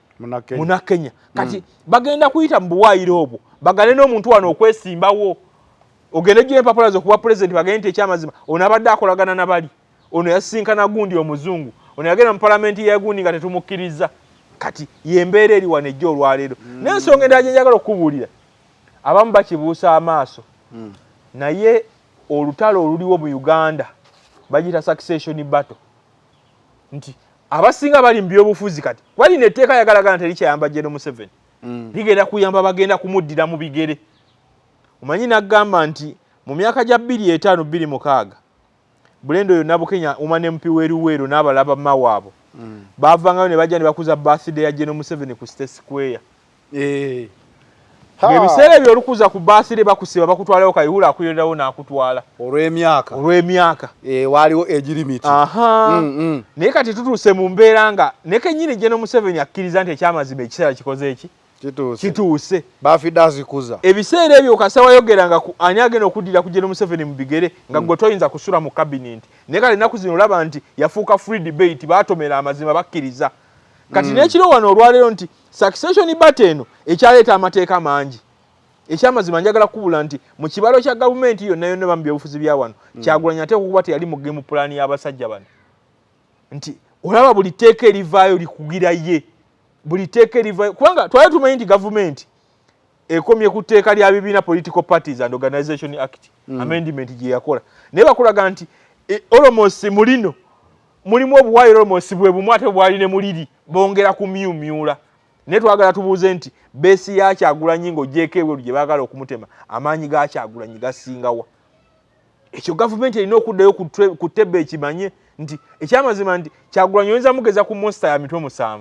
Speaker 1: muna Kenya kati bagenda kuyita mu buwaayiro obwo bagale n'omuntu wano okwesimbawo ogende gye empapula z'okuba pulezidenti bagende nti ekyamazima ono abadde akolagana nabali ono yasinkana gundi omuzungu ono yagenda mu palamenti ya gundi nga tetumukkiriza kati yembeera eri wano ejja olwaleero n'ensonga endala gye njagala okubuulira abamu bakibuusa amaaso naye olutalo oluliwo mu Uganda bagita succession battle nti abasinga bali mu byobufuzi kati walina etteeka yagalagana terikyayamba General Museveni ligenda kuyamba bagenda kumuddira mu bigere omanyi n'agamba nti mu myaka gya 2005-2006 Bulendo yonna Bukenya umane mpi weruweru n'abalaba mawaabo bavangayo ne bajja ne bakuza birthday ya General Museveni ku State Square ebiseera ebyo olukuza ku birthday bakusiba bakutwalayo kayihula akuyondawo n'akutwala
Speaker 2: olw'emyaka waliwo age limit
Speaker 1: naye kati tutuuse mu mbeera nga ne kennyini General Museveni akkiriza nti ekyamazima ekiseera kikoze eki kituuse
Speaker 2: bafidde azikuza
Speaker 1: ebiseera ebyo kasa wayogeranga ani agenda okuddira ku General Museveni mu bigere nga gwe toyinza kusula mu cabinet naye kale ennaku zino olaba nti yafuuka free debate baatomera amazima bakkiriza kati n'ekiro wano olwaleero nti succession battle eno ekyaleeta amateeka mangi ekyamazima njagala kubula nti mu kibalo kya gavumenti yonna yonna bamu byobufuzi bya wano Kyagulanyi ate okuba teyali mu game plan y'abasajja bano nti olaba buli tteeka erivaayo likugira ye buli tteeka erivaayo kubanga twali tumanyi nti gavumenti ekomye ku tteeka lya bibiina Political Parties and Organization Act amendment gye yakola naye bakulaga nti almost mulino mulimu obuwaayiro almost bwe bumu ate bwali ne muliri bongera kumyumyula naye twagala tubuuze nti beesi ya Kyagulanyi ng'ogyeko ebweru gye baagala okumutema amaanyi ga Kyagulanyi gasingawa ekyo gavumenti erina okuddayo ku ttebbe ekimanye nti ekyamazima nti Kyagulanyi oyinza mugeza ku monster ya mitwe 7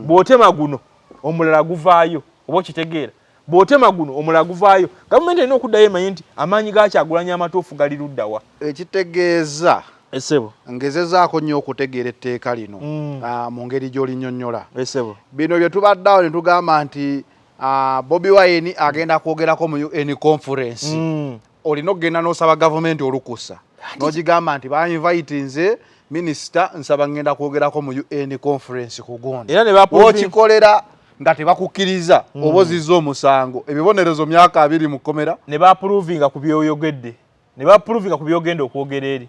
Speaker 1: bw'otema guno omulala guvaayo oba okitegeera bw'otema guno omulala guvaayo gavumenti erina okuddayo emanye nti amaanyi ga Kyagulanyi amatuufu gali luddawa
Speaker 2: ekitegeeza
Speaker 1: esebo
Speaker 2: ngezezaako nnyo okutegeera etteeka lino mu ngeri gy'olinnyonnyola
Speaker 1: esebo
Speaker 2: bino bye tubaddeawo ne tugamba nti Bobi Wine agenda kwogerako mu UN conference olina okugenda n'osaba gavumenti olukusa n'ogigamba nti bainvite nze minister nsaba ngenda kwogerako mu UN conference kugonda
Speaker 1: era ne baproving
Speaker 2: okikolera nga tebakukkiriza obozizza omusango ebibonerezo myaka 2 mu komera
Speaker 1: ne bapprovinga ku byoyogedde ne bapprovinga ku byogenda okwogera eri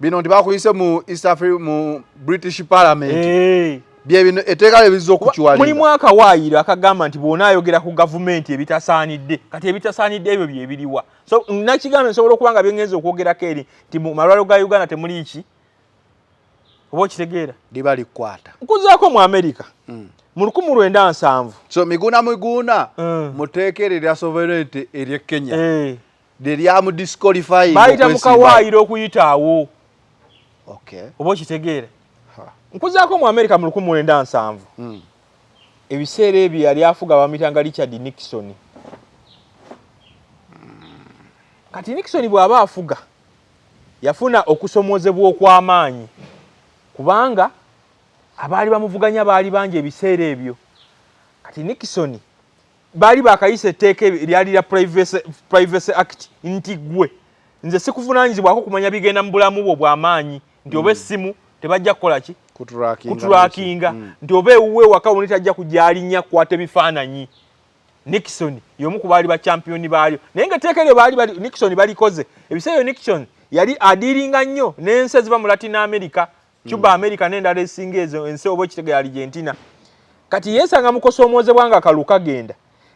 Speaker 2: bino ntibakuyise mu East Africa mu British Parliament bye bino eteeka lebizo okukiwalira
Speaker 1: muli mwaka waayira akagamba nti bona ayogera ku government ebitasaanidde kati ebitasaanidde ebyo bye biriwa so nakigambe nsobola okubanga byengenza okwogerako eri nti mu malwaliro ga Uganda temuli ki oba okitegeera
Speaker 2: liba likwata
Speaker 1: nkuzaako mu America mu 1970
Speaker 2: so miguna muteekerera sovereignty eri Kenya lya disqualifying
Speaker 1: bayita mu kawaayiro okuyitaawo
Speaker 2: okay
Speaker 1: oba okitegeera nkuzaako mu America mu 1970 ebiseera ebyo yali afuga bamitanga Richard Nixon kati Nixon bw'aba afuga yafuna okusomozebwa okw'amaanyi kubanga abaali bamuvuganya baali bangi ebiseera ebyo kati Nixon baali bakayise etteeka lyali lya Privacy Act nti gwe nze sikuvunaanyizibwako kumanya bigenda mu bulamu bwo bw'amaanyi nti oba essimu tebajja kukola ki kutulakinga nti oba ewuwe waka woni tajja kujja alinnya kukwata ebifaananyi Nixon y'omu ku baali ba champion baalyo naye nga etteeka eryo Nixon balikoze ebiseera Nixon yali adiiringa nnyo n'ensi eziva mu Latin America Cuba America n'endala esinga ezo ensi oba ekitega Argentina kati yeesanga mukosoomozebwa nga kaluka genda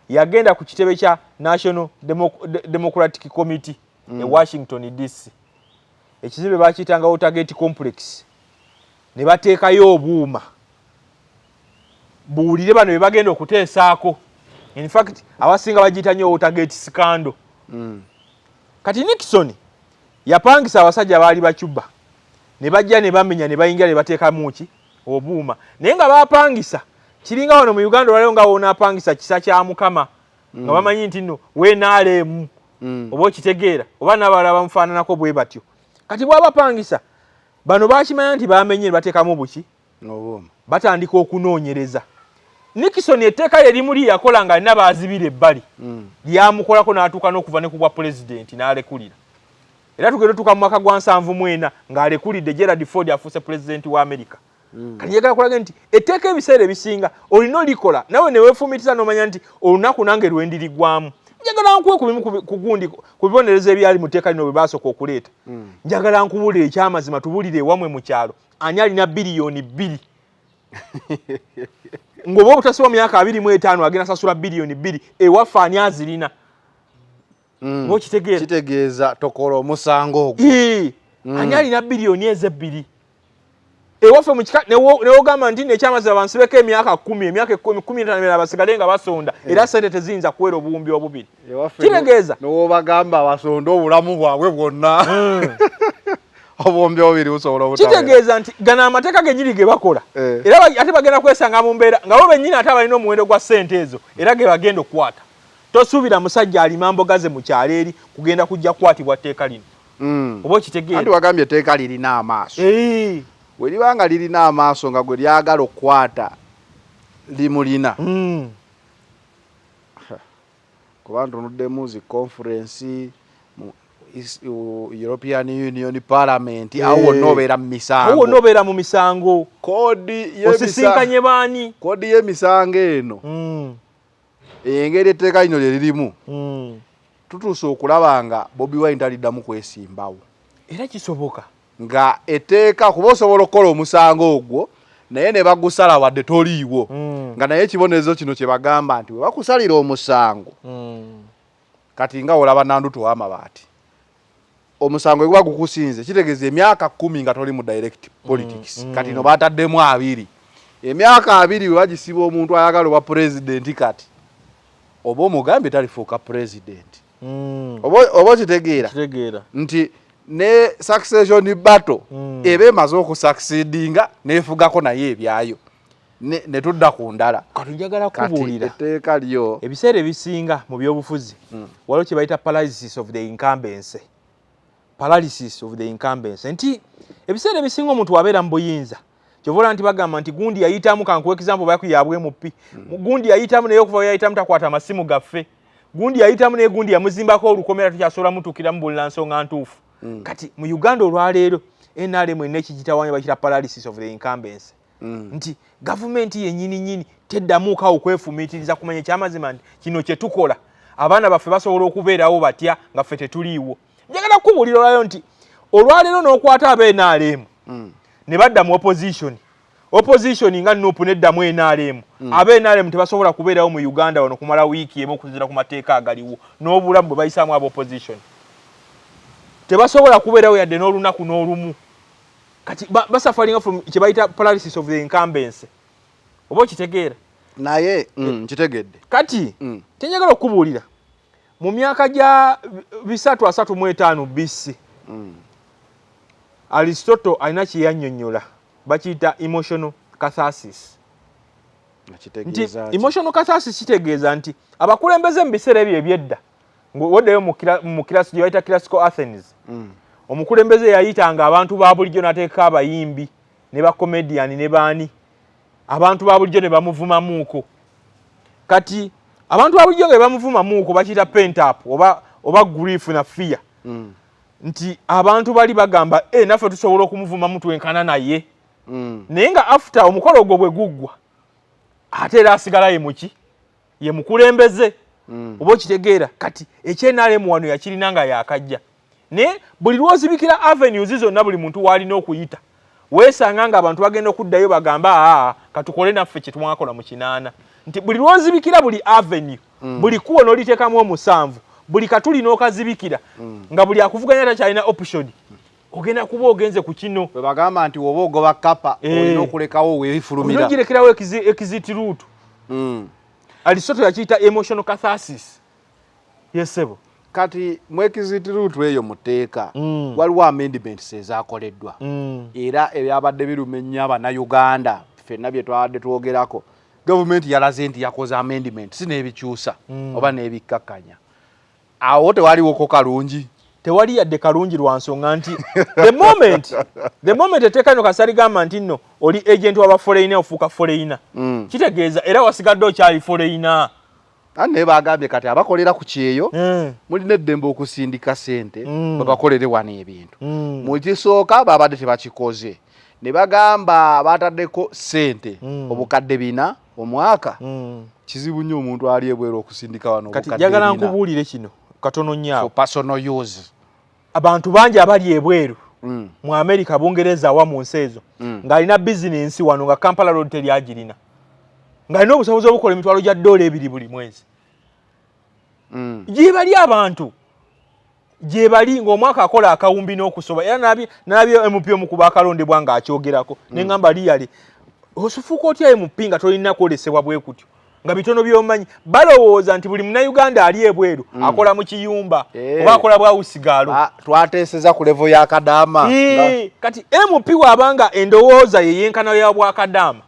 Speaker 1: yagenda ku kitebe kya National Democratic Committee e Washington DC ekizimbe bakiyitanga Watergate Complex ne bateekayo obuuma buwulire bano bye bagenda okuteesaako in fact abasinga bagiyita nnyo Watergate scandal kati Nixon yapangisa abasajja baali ba Cuba ne bajja ne bamenya ne bayingira ne bateekamu ki obuuma naye nga bapangisa kiringa wano mu Uganda olwaleero nga wona apangisa kisa kya Mukama nga bamanyi nti nno weenaalemu oba okitegeera oba n'abalala bamufaananako bwe batyo kati bw'abapangisa bano bakimanya nti bamenye ne bateekamu buki
Speaker 2: obuuma
Speaker 1: batandika okunoonyereza Nixon etteeka lye limu yakola nga alina baazibira ebbali lyamukolako n'atuuka n'okuva ne ku bwa pulezidenti n'alekulira era tugenda tuka mu mwaka gwa 74 ng'alekulidde Gerald Ford afuuse pulezidenti wa America kati njagala kulaga nti etteeka ebiseera ebisinga olina olikola nawe ne weefumitiza n'omanya nti olunaku nange lwendirigwamu njagala nkuwe ku gundi ku bibonerezo ebyali mu tteeka lino bwe baasooka okuleeta njagala nkubuulire ekyamazima tubulire ewamwe mu kyalo ani alina biliyoni 2 ng'oba obutasiba mu myaka 25 agenda sasula biliyoni 2 ewaffe ani azirina oba okitegeera
Speaker 2: kitegeeza tokola omusango ogwo
Speaker 1: ani alina biliyoni ezo 2 ewaffe mu kika newogamba nti nekyamazima bansibeko emyaka 10 emyaka 15 basigale nga basonda era sente teziyinza kuwera obuwumbi obubiri kitegeeza
Speaker 2: nowobagamba basonda obulamu bwabwe bwonna obuwumbi obubiri busobola obutabeera
Speaker 1: kitegeeza nti gana amateeka genyini ge bakola era ate bagenda kwesanga mu mbeera nga bo bennyini ate balina omuwendo gwa ssente ezo era ge bagenda okukwata tosuubira musajja alima mboga ze mu kyalo eri kugenda kujja kukwatibwa tteeka lino oba okitegeera
Speaker 2: anti wagambye etteeka lirina amaaso bwe libanga lirina amaaso nga gwe lyagala okukwata limulina kuba ntunuddemu zi conference mu European Union Parliament awo wonna obeera mu misango
Speaker 1: awo wonna obeera mu misango osisinkanye baani
Speaker 2: koodi y'emisango eno engeri etteeka lino lye lirimu tutuuse okulaba nga Bobi Wine taliddamu kwesimbawo
Speaker 1: era kisoboka
Speaker 2: nga etteeka kuba osobola okukola omusango ogwo naye ne bagusala wadde toliiwo nga naye ekibonerezo kino kye bagamba nti we bakusalira omusango kati nga olaba Nandutu w'amabaati omusango gwe gukusinze kitegeeza emyaka 10 nga toli mu direct politics kati no bataddemu 2 emyaka 2 we bagisiba omuntu ayagala oba president kati oba omugambye talifuuka president oba kitegeera nti ne succession battle ebe emaze okusucceedinga nefugako naye ebyayo ne tudda ku ndala
Speaker 1: kati njagala kubuulira
Speaker 2: etteeka lyo
Speaker 1: ebiseera ebisinga mu byobufuzi waliwo kye bayita paralysis of the incumbency nti ebiseera ebisinga omuntu wabeera mu buyinza kyovola nti bagamba nti gundi yayitamu kankuwa example bakuyabwe mu pi gundi yayitamu naye okuva yayitamu takwata amasimu gaffe gundi yayitamu naye gundi yamuzimbako olukomera tukyasobola mutuukira mu bulira nsonga ntuufu kati mu Uganda olwaleero NRM nekigitawanya bakira paralysis of the incumbency nti government yennyini teddamu kawo kwefumiitiriza kumanya kyamazima nti kino kye tukola abaana baffe basobola okubeerawo batya nga ffe tetuliiwo. Njagala kubuulira olwayo nti olwaleero n'okwata aba NRM ne badda mu opposition nga Nuupu neddamu NRM aba NRM tebasobola kubeerawo mu Uganda wano kumala wiiki emu okuzira ku mateeka agaliwo n'obulamu bwe bayisaamu aba opposition tebasobola kubeerawo yadde n'olunaku n'olumu kati basafalinga from kye bayita paralysis of the incumbency oba okitegeera
Speaker 2: naye kitegedde
Speaker 1: kati tenjagala okubuulira mu myaka gya 335 BC Aristotle alina kye yannyonnyola bakiyita emotional catharsis. Nti emotional catharsis kitegeeza nti abakulembeze mu biseera ebyo ebyedda ng'oddeyo mu kirasi gye bayita classical Athens omukulembeze yayitanga abantu ba bulijjo n'ateeka abayimbi ne bakomediani ne baani abantu ba bulijjo ne bamuvumamuuko. Kati abantu ba bulijjo nga bamuvumamuuko bakiyita pent up oba grief na fear nti abantu bali bagamba naffe tusobola okumuvumamu twenkana naye naye nga after omukolo ogwo bwe guggwa ate era asigala ye muki ye mukulembeze oba okitegeera. Kati ekyenalemu wano yakirina nga yakajja naye buli lwozibikira avenues zonna buli muntu waalina okuyita weesanga nga abantu bagenda okuddayo bagamba katukole naffe kye tumwakola mu kinaana nti buli lwozibikira buli avenue buli kuwo n'oliteekamu 7 buli katuli n'okazibikira nga buli akuvuganya takyalina option ogenda kuba ogenze ku kino
Speaker 2: bwe bagamba nti woba ogoba kapa olina okulekawo weefulumira
Speaker 1: ogirekerawo exit route. Aristotle yakiyita emotional catharsis. Yesebo
Speaker 2: kati mu exit route eyo muteeka waliwo amendments ezaakoleddwa era ebyabadde birumenya Abannayuganda ffenna bye twabadde twogerako gavumenti yalaze nti yakoze amendments n'ebikyusa oba n'ebikkakkanya awo tewaliwoko kalungi
Speaker 1: tewali yadde kalungi lwa nsonga nti the moment eteeka ino kasali gamba nti nno oli agent waba foreigner ofuuka foreigner kitegeeza era wasigadde okyali foreigner.
Speaker 2: Naye bagambye kati abakolera ku kyeyo mulina eddembe okusindika ssente babakolere wano ebintu mu kisooka babadde tebakikoze ne bagamba bataddeko ssente obukadde 4 omwaka kizibu nnyo omuntu ali ebweru okusindika wano
Speaker 1: kati njagala nkubuulire kino katono nnyo
Speaker 2: for personal use.
Speaker 1: Abantu bangi abali ebweru mu America Bungereza awamu nsi ezo ng'alina bizinensi wano nga Kampala Road teryagirina ng'alina obusobozi obukola emitwalo gya $2 buli mwezi gye bali abantu gye bali ng'omwaka akola akawumbi n'okusoba era nabyo MP omukuba akalondebwa ng'akyogerako ne ngamba liyali osufuuka otya MP nga tolina kwolesebwa bwe kutyo nga bitono by'omanyi balowooza nti buli Munnayuganda ali ebweru akola mu kiyumba oba akola bwawusigalo
Speaker 2: twateeseza ku level ya Kadaama
Speaker 1: kati MP wabanga endowooza yeyenkana ya Bwakadaama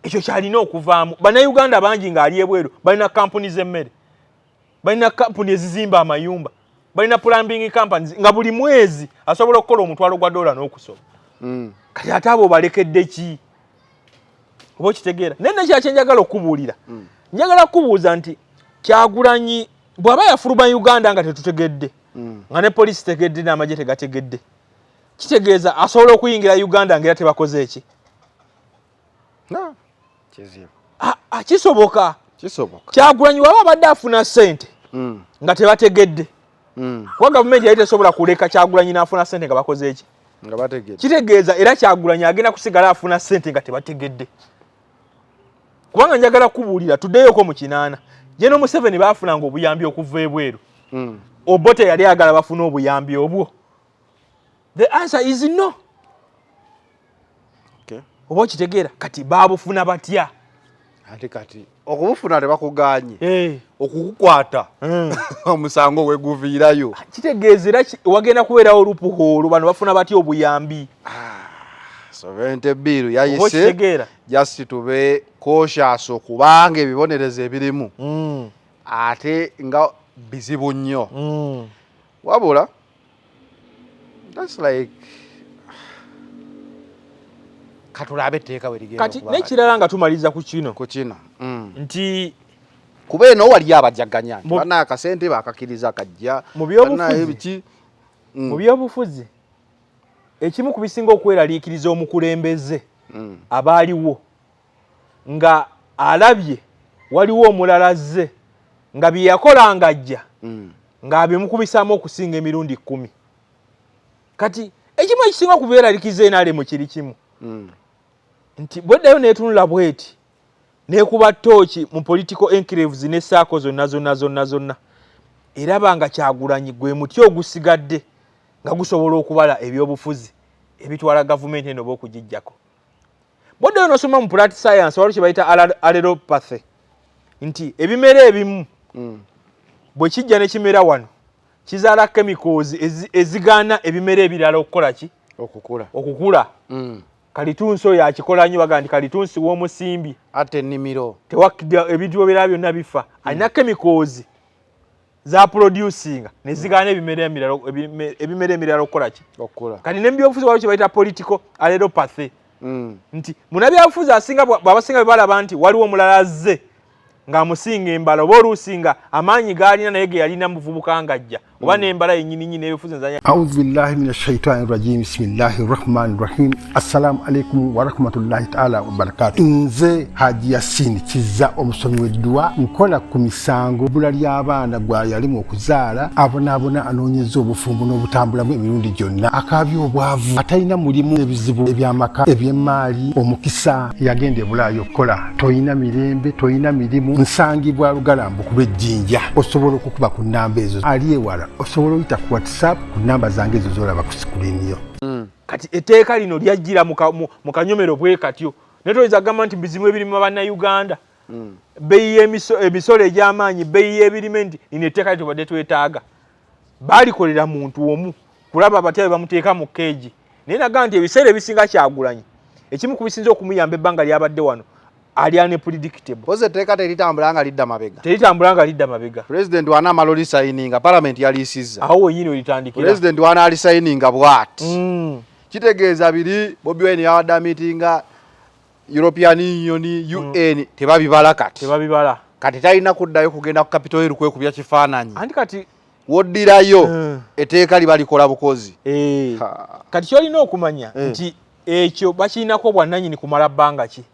Speaker 1: ekyo kyalina okuvaamu. Bannayuganda bangi ng'ali ebweru balina kampuni z'emmere balina kampuni ezizimba amayumba balina plumbing companies nga buli mwezi asobola okukola omutwalo gwa $1 n'okusoba kati ate abo balekedde ki oba okitegeera. naye nekyakyenjagala okubuulira njagala kubuuza nti Kyagulanyi bw'aba yafuluma Uganda nga tetutegedde nga ne poliisi tegedde n'amagye tegategedde kitegeeza asobola okuyingira Uganda ng'era tebakoze eki kisoboka Kyagulanyi waba abadde afuna ssente nga tebategedde kuba gavumenti yali tesobola kuleka Kyagulanyi n'afuna ssente nga bakoze eki kitegeeza era Kyagulanyi agenda kusigala afuna ssente nga tebategedde. Kubanga njagala kubuulira tuddeyoko mu kinaana General Museveni baafunanga obuyambi okuva ebweru Obote yali agala bafuna obuyambi obwo. The answer is no. Oba okitegeera kati baabufuna batya
Speaker 2: ate kati okubufuna tebakuganye okukukwata omusango weguviirayo
Speaker 1: kitegeeza era wagenda kubeerawo olupuhoolo bano bafuna batya obuyambi
Speaker 2: Sovereignty Bill yayise just tube cautious okubanga ebibonerezo ebirimu ate nga bizibu nnyo wabula that's like katulabe teeka werigenda
Speaker 1: kati nekirala nga tumaliza ku kino nti
Speaker 2: kuba eno wali abajaganya bana akasente bakakiriza kajja
Speaker 1: mu byobufuzi ekimu ku bisinga okweraliikiriza omukulembeze abaaliwo nga alabye waliwo omulala azze nga bye yakolanga ajja ng'abimukubisaamu okusinga emirundi 10. Kati ekimu ekisinga okubeeraliikiriza NRM kiri kimu nti bweddayo neetunula bweti neekuba ttooki mu political enclaves ne saako zonna eraba nga Kyagulanyi gwe muti ogusigadde nga gusobola okubala ebyobufuzi ebitwala gavumenti eno b'okugijjako. Bweddayo nosoma mu plant science waliwo kye bayita allelopathy nti ebimera ebimu bwe kijja ne kimera wano kizaala chemicals ezigaana ebimera ebirala okukola ki? Okukula. Kalitunsi oyo akikola nnyo baga nti kalitunsi w'omusimbi
Speaker 2: ate ennimiro
Speaker 1: tewakidde ebintu bera byonna bifa alina chemicals za producing ne zigaana ebimera emirala okukola ki? Kati n'ebyobufuzi waliwo kye bayita political allelopathy nti munabyabufuzi asinga bw'abasinga bwe balaba nti waliwo omulala azze ng'amusinga embala oba oluusi nga amaanyi g'alina naye ge yalina muvubuka ng'ajja oba n'embala yennyini n'ebifuzi nzanya.
Speaker 5: A'udhu billahi minash shaitani rajim. Bismillahir rahmanir rahim. Assalamu alaikum wa rahmatullahi ta'ala wa barakatuh. Nze Haji Yasin Kizza omusomi w'eddua nkola ku misango bbula ly'abaana gwa yalimu okuzaala abonaabona anoonyeza obufumbo n'obutambulamu emirundi gyonna akaabya obwavu atalina mulimu ebizibu eby'amaka eby'emmaali omukisa yagenda e Bulaayi okukola toyina mirembe toyina mirimu nsangibwa lugalambu ku lw'ejjinja osobola okukuba ku nnamba ezo ali ewala osobola oyita ku WhatsApp ku nnamba zange ezo z'olaba ku sikulini yo.
Speaker 1: Kati etteeka lino lyajjira mu kanyomero bwe katyo naye toyinza kugamba nti bizibu ebirimu bannayuganda bbeeyi emisolo egy'amaanyi bbeeyi y'ebirime nti lino etteeka litubadde twetaaga baalikolera muntu omu kulaba abatyabe bamuteeka mu keegi naye naga nti ebiseera ebisinga Kyagulanyi ekimu ku bisinza okumuyamba ebbanga lyabadde wano ali unpredictable.
Speaker 2: Poze etteeka teritambula nga lidda mabega.
Speaker 1: Teritambula nga lidda mabega.
Speaker 2: President wana amaloli sayininga parliament yaliisizza.
Speaker 1: Awo wenyini olitandikira.
Speaker 2: President wana ali sayininga bw'ati. Kitegeeza biri Bobi Wine yawadde miitinga European Union UN tebabibala kati.
Speaker 1: Tebabibala.
Speaker 2: Kati talina kuddayo kugenda ku Capitol Hill kwekubya kifaananyi.
Speaker 1: Anti kati
Speaker 2: woddirayo etteeka liba likola bukozi.
Speaker 1: Kati kyolina okumanya nti ekyo bakirinako bwannannyini kumala bbanga ki?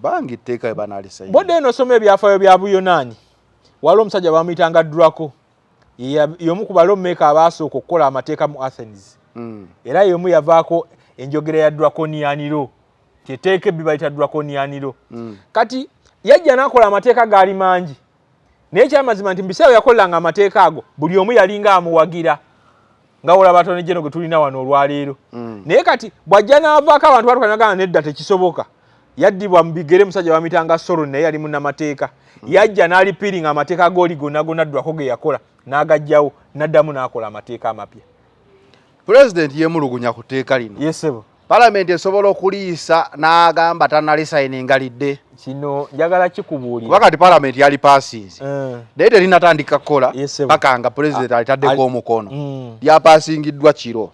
Speaker 2: Bangi etteeka we banaalisa.
Speaker 1: Bodde eno osoma ebyafaayo bya Buyonaani waliwo omusajja bamuyitanga Draco y'omu ku balomeka abaasooka okukola amateeka mu Athens. Era y'omu yavaako enjogera ya Draconian law tetteeka ebbi bayita Draconian law. Kati yajja n'akola amateeka gaali mangi naye kyamazima nti mu biseera yakolanga amateeka ago buli omu yalinga amuwagira nga olaba Attorney General gwe tulina wano olwaleero. Naye kati bw'ajja n'avaako abantu batukanagana nedda tekisoboka yaddibwa mu bigere musajja bamitanga Soro naye yali munnamateeka yajja n'alipiringa amateeka g'oli gonna Draco ge yakola n'agajjawo n'addamu n'akola amateeka amapya.
Speaker 2: President yemulugunya ku tteeka lino.
Speaker 1: Yesebo.
Speaker 2: Parliament esobola okuliisa n'agamba tannalisayininga lidde.
Speaker 1: Kino njagala kikubuulira.
Speaker 2: Wakati Parliament yali passinze. Naye terinatandika kukola paka nga President alitaddeko omukono. Lyapasingiddwa kiro.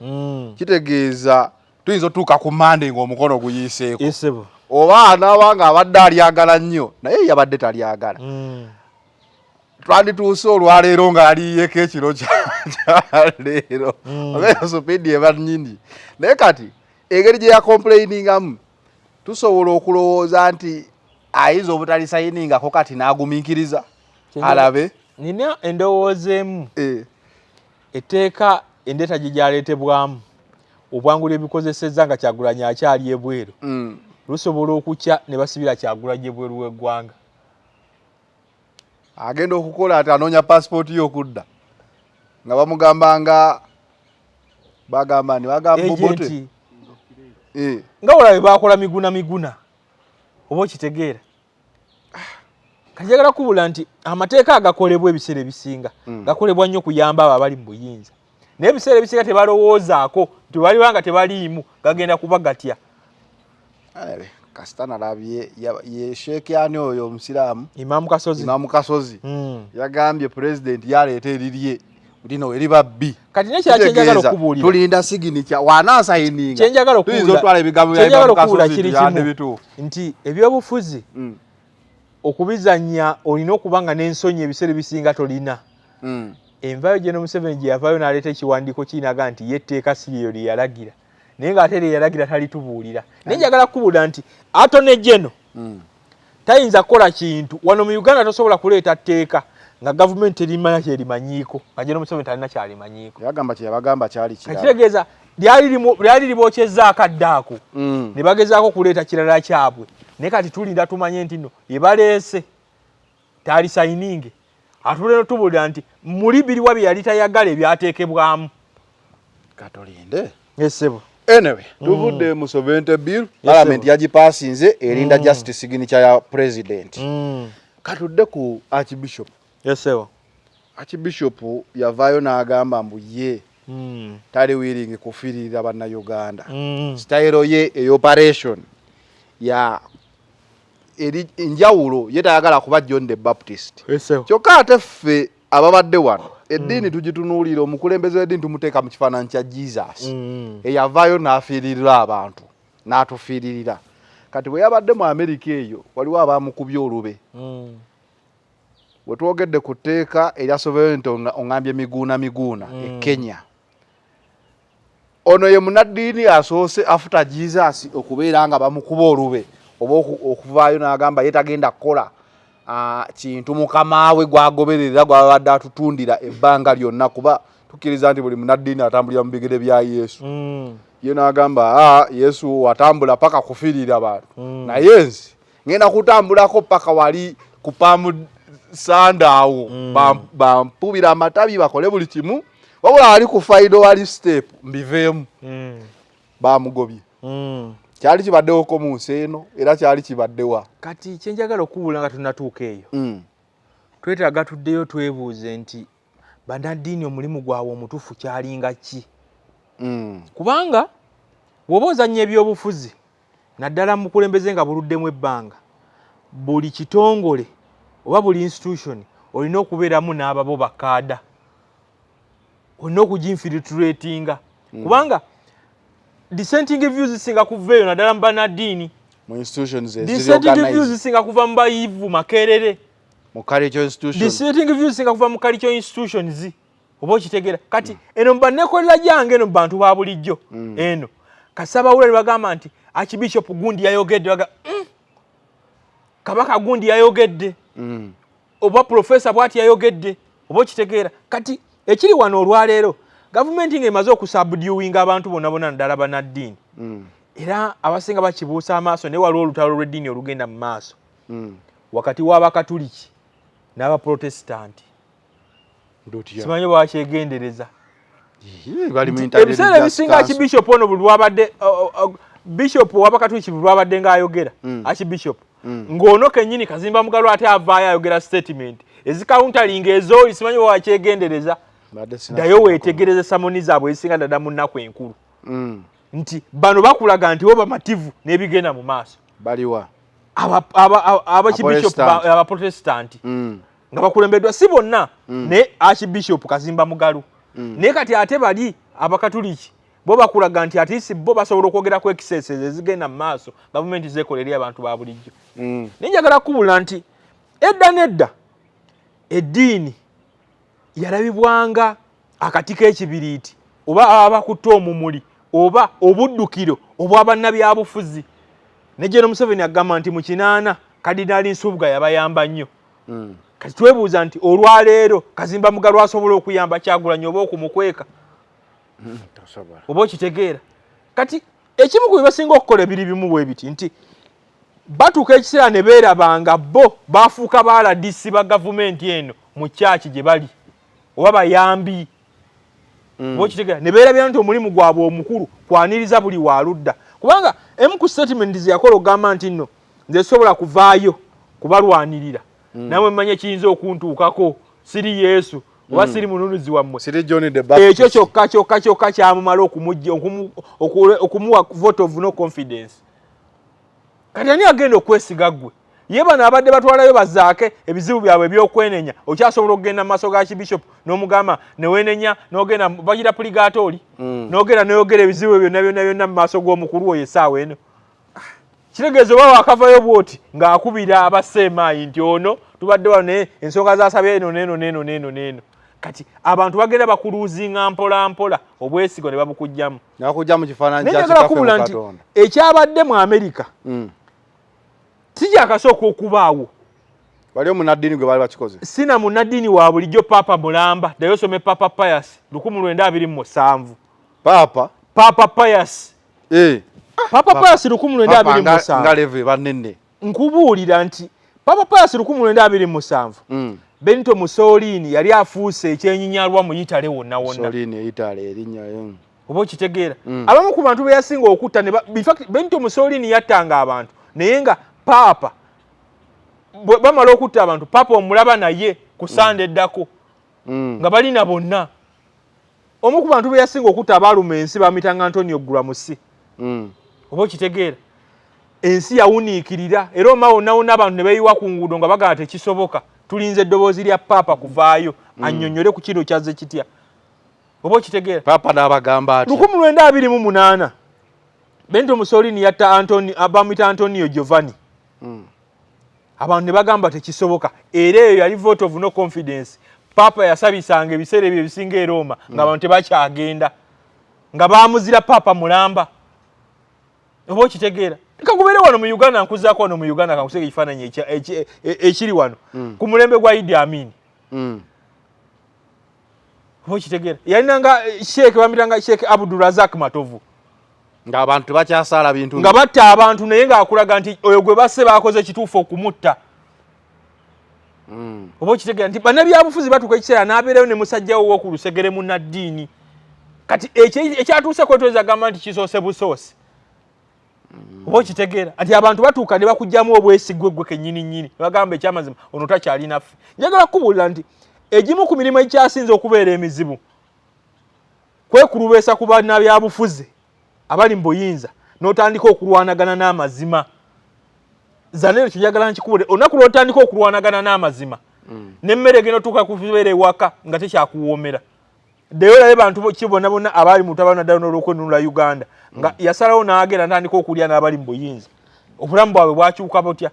Speaker 2: Kitegeeza tuyinza otuuka ku Monday ng'omukono guyiiseeko.
Speaker 1: Yesebo.
Speaker 2: Oba anaabanga abadde alyagala nnyo naye yabadde talyagala. Twandituuse olwaleero ng'aliyeeko ekiro kya leero. Oba supidi eba nnyini. Naye kati engeri gye yakomplainingamu tusobola okulowooza nti ayinza obutalisayiningako kati n'agumiikiriza alabe.
Speaker 1: Nina endowooza emu etteeka endeeta gye gyaleetebwamu obwangula ebikozesezza nga Kyagulanyi akyali ebweru lusobola okukya ne basibira Kyagulanyi ebweru w'eggwanga.
Speaker 2: Agenda okukola ati anoonya passport y'okudda nga bamugambanga bagamba Bobote
Speaker 1: nga olabe bakola miguna oba okitegeera. Kajagala kubula nti amateeka agakolebwa ebiseera ebisinga gakolebwa nnyo kuyamba abo abali mu buyinza naye ebiseera ebisinga tebalowoozaako nti balibanga tebaliimu gagenda kuba gatya.
Speaker 2: Kasita nalabye ye Sheikh yani oyo omusiraamu
Speaker 1: Imam Kasozi
Speaker 2: yagambye President yaleeta erirye lino eriba bbi.
Speaker 1: Kati ne kya kyenjagala okubuulira
Speaker 2: tulinda signature wanasayininga
Speaker 1: kyenjagala okubuulira kiri kimu nti ebyobufuzi okubizanya olina okuba nga n'ensonyi ebiseera ebisinga tolina envayo General Museveni gye yavaayo n'aleeta ekiwandiiko kinaga nti yetteeka siryo lye yalagira naye ng'ate lye yalagira talitubuulira naye njagala kubuulira nti Attorney General tayinza kukola kintu wano mu Uganda tosobola kuleeta tteeka nga gavumenti erimanya kyerimanyiiko nga General Museveni talina kyalimanyiiko
Speaker 2: yagamba kyeyabagamba kyali kirala
Speaker 1: kitegeeza lyali libookyezza akadde ako ne bagezaako kuleeta kirala kyabwe naye kati tulinda tumanye nti nno ye baleese taali sayininge atuleno tubuulira nti muli biriwa bye yali tayagala ebyateekebwamu
Speaker 2: katolinde
Speaker 1: esebo
Speaker 2: anyway tuvudde mu Sovereignty Bill Parliament yagipaasinze erinda justice signature ya president katudde ku Archbishop
Speaker 1: esebo
Speaker 2: Archbishop yavaayo n'agamba mbu ye tali willing kufiirira bannayuganda style ye operation ya eri njawulo yetayagala kuba John the Baptist kyokka ate ffe ababadde wano eddiini tugitunuulira omukulembeze w'eddiini tumuteeka mu kifaananyi kya Jesus eyavaayo n'afiiririra abantu n'atufiiririra kati bwe yabadde mu Amerika eyo waliwo abaamukubye olube we twogedde ku tteeka erya sovereignty ongambye miguuna e Kenya ono ye munaddiini asoose after Jesus okubeera nga bamukuba olube oba okuvaayo n'agamba yetagenda kukola kintu mukama we gwagoberera gwabadde atutundira ebbanga lyonna kuba tukkiriza nti buli munaddiini atambulira mu bigere bya Yesu ye n'agamba Yesu watambula paka kufiirira abantu naye nzi ngenda kutambulako paka wali kupamu sandaawo bampubira amatabi bakole buli kimu wabula wali ku faido wali step mbiveemu bamugobye kyali kibaddewoko mu nsi eno era kyali kibaddewa
Speaker 1: kati kyenjagala okuwula nga tunatuuka eyo twetaaga tuddeyo twebuuze nti bannaddiini omulimu gwabwe omutuufu kyalinga ki kubanga bw'oba ozannya ebyobufuzi naddala mu kulembeze nga buluddemu ebbanga buli kitongole oba buli institution olina okubeeramu n'ababo bakaada olina okuginfiltratinga kubanga dissenting views zisinga kuveeyo naddala mu bannaddiini dissenting views zisinga kuva mu bayivu makerere dissenting views zisinga kuva mu cultural institutions oba okitegeera kati eno mu bannekolera gyange eno mu bantu ba bulijjo eno kasabawulire bagamba nti Archbishop gundi yayogedde baga kabaka gundi yayogedde oba professor bwati yayogedde oba okitegeera kati ekiri wano olwaleero gavumenti ng'emaze okusubduinga abantu bonna naddala bannaddiini era abasinga bakibuusa amaaso naye waliwo olutalo lw'eddiini olugenda mu maaso wakati w'abakatuliki n'abaprotestanti simanyi bwakyegendereza ebiseera ebisinga Archbishop ono buli lwabadde bishop w'abakatuliki buli lwabadde ng'ayogera Archbishop ng'ono kennyini Kazimba Mugalu ate avaayo ayogera statement ezikawuntalinga ezo simanyi bwakyegendereza ddayo weetegereze samoni zaabwe ezisinga ddala mu nnaku enkulu nti bano bakulaga nti bo bamativu n'ebigenda mu maaso
Speaker 2: baliwa
Speaker 1: abakibishop abaprotestanti nga bakulembeddwa si bonna ne Archbishop Kazimba Mugalu naye kati ate bali abakatuliki bo bakulaga nti ati bo basobola okwogera ku excesses ezigenda mu maaso gavumenti zeekolerera abantu ba bulijjo naye njagala kubula nti edda nedda eddiini yalabibwanga akati k'ekibiriiti oba abakutte omumuli oba obuddukiro obw'abannabyabufuzi ne General Museveni agamba nti mu kinaana Kadinali Nsubuga yabayamba nnyo kati twebuuza nti olwaleero Kazimba Mugalu asobola okuyamba Kyagulanyi oba okumukweka oba okitegeera kati ekimu ku bye basinga okukola ebiri bimu bwe biti nti batuuka ekiseera ne beerabanga bo bafuuka baaladisi ba gavumenti eno mu kyaki gye bali oba bayambi oba okitegeera ne beerabira nti omulimu gwabwe omukulu kwaniriza buli waaludda kubanga emu ku statement ze yakola ogamba nti nno nze sobola kuvaayo kubalwanirira namwe mmanye kiyinza okuntuukako siri Yesu oba siri mununuzi wammwe ekyo kyokka kyamumala okumuwa vote of no confidence kati ani agenda okwesiga ggwe ye bano abadde batwalayo bazaake ebizibu byabwe ebyokwenenya okyasobola okugenda mu maaso ga Archbishop n'omugamba neweenenya n'ogenda bagira purigatori n'ogenda n'oyogera ebizibu byonna mu maaso g'omukulu oyo essaawa eno kitegeeza oba wakavayo bwoti ng'akubira abaseemaayi nti ono tubadde wano naye ensonga zasabye eno neeno kati abantu bagenda bakuluzinga mpola mpola obwesigo ne babukujjamu
Speaker 2: nakujja mu kifaananyi
Speaker 1: kya Katonda ekyabadde mu America sijakasooka okubaawo
Speaker 2: waliyo munnaddiini gwe baali bakikoze
Speaker 1: sina munnaddiini wa bulijjo Papa Mulamba ddayo some Papa Pius 1927 Papa Pius Papa Pius 1927
Speaker 2: ngaleve banene
Speaker 1: nkubuulira nti Papa Pius 1927 Benito Mussolini yali afuuse ekyenyinyalwa mu Italy wonna wonna
Speaker 2: Mussolini Italy erinnya
Speaker 1: oba okitegeera abamu ku bantu be yasinga okutta in fact Benito Mussolini yattanga abantu naye nga Papa bamala okutta abantu Papa omulaba naye ku Sande eddako nga balina bonna omu ku bantu be yasinga okutta abaaluma ensi bamitanga Antonio Gulamusi oba okitegeera ensi yawuniikirira era omawona wonna abantu ne beeyiwa ku nguudo nga bagala tekisoboka tulinze eddoboozi lya Papa kuvaayo annyonnyole ku kino kyazze kitya oba okitegeera
Speaker 2: Papa n'abagamba ati
Speaker 1: 1928 Benito Mussolini yatta abamita Antonio Giovanni abantu ne bagamba tekisoboka era eyo yali vote of no confidence Papa yasabisanga ebiseera ebyo ebisinga e Roma nga abantu tebakyagenda nga baamuzira Papa Mulamba oba okitegeera kakubere wano mu Uganda nkuzaako wano mu Uganda kankusega ekifaananyi ekiri wano ku mulembe gwa Idi Amin oba okitegeera yalinanga Sheikh bamitanga Sheikh Abdulrazak Matovu
Speaker 2: ng'abantu bakyasaala bintu
Speaker 1: nga batta abantu naye ng'akulaga nti oyo gwe basse baakoze ekituufu okumutta oba okitegeera nti bannabyabufuzi batuuka ekiseera n'abeerayo ne musajjawo w'oku lusegere munnaddiini kati ekyatuuse kwetweza gamba nti kisoose busoose oba okitegeera ati abantu batuuka ne bakugjamu obwesigwe gwe kennyini bagamba ekyamazima ono takyali naffe njagala kubuulira nti egimu ku mirimu ekyasinze okubeera emizibu kwekulubeesa ku bannabyabufuzi abali mu buyinza n'otandika okulwanagana n'amazima zanero kijagala nkikubule olunaku lw'otandika okulwanagana n'amazima n'emmere geno tuuka kubeera ewaka nga tekyakuwoomera ddeyo olabe bantu kibona bonna abali mu lutabano naddala n'olw'okwenunula Uganda nga yasalawo n'agenda ntandika okulya n'abali mu buyinza obulamu bwabwe bwakyuka butya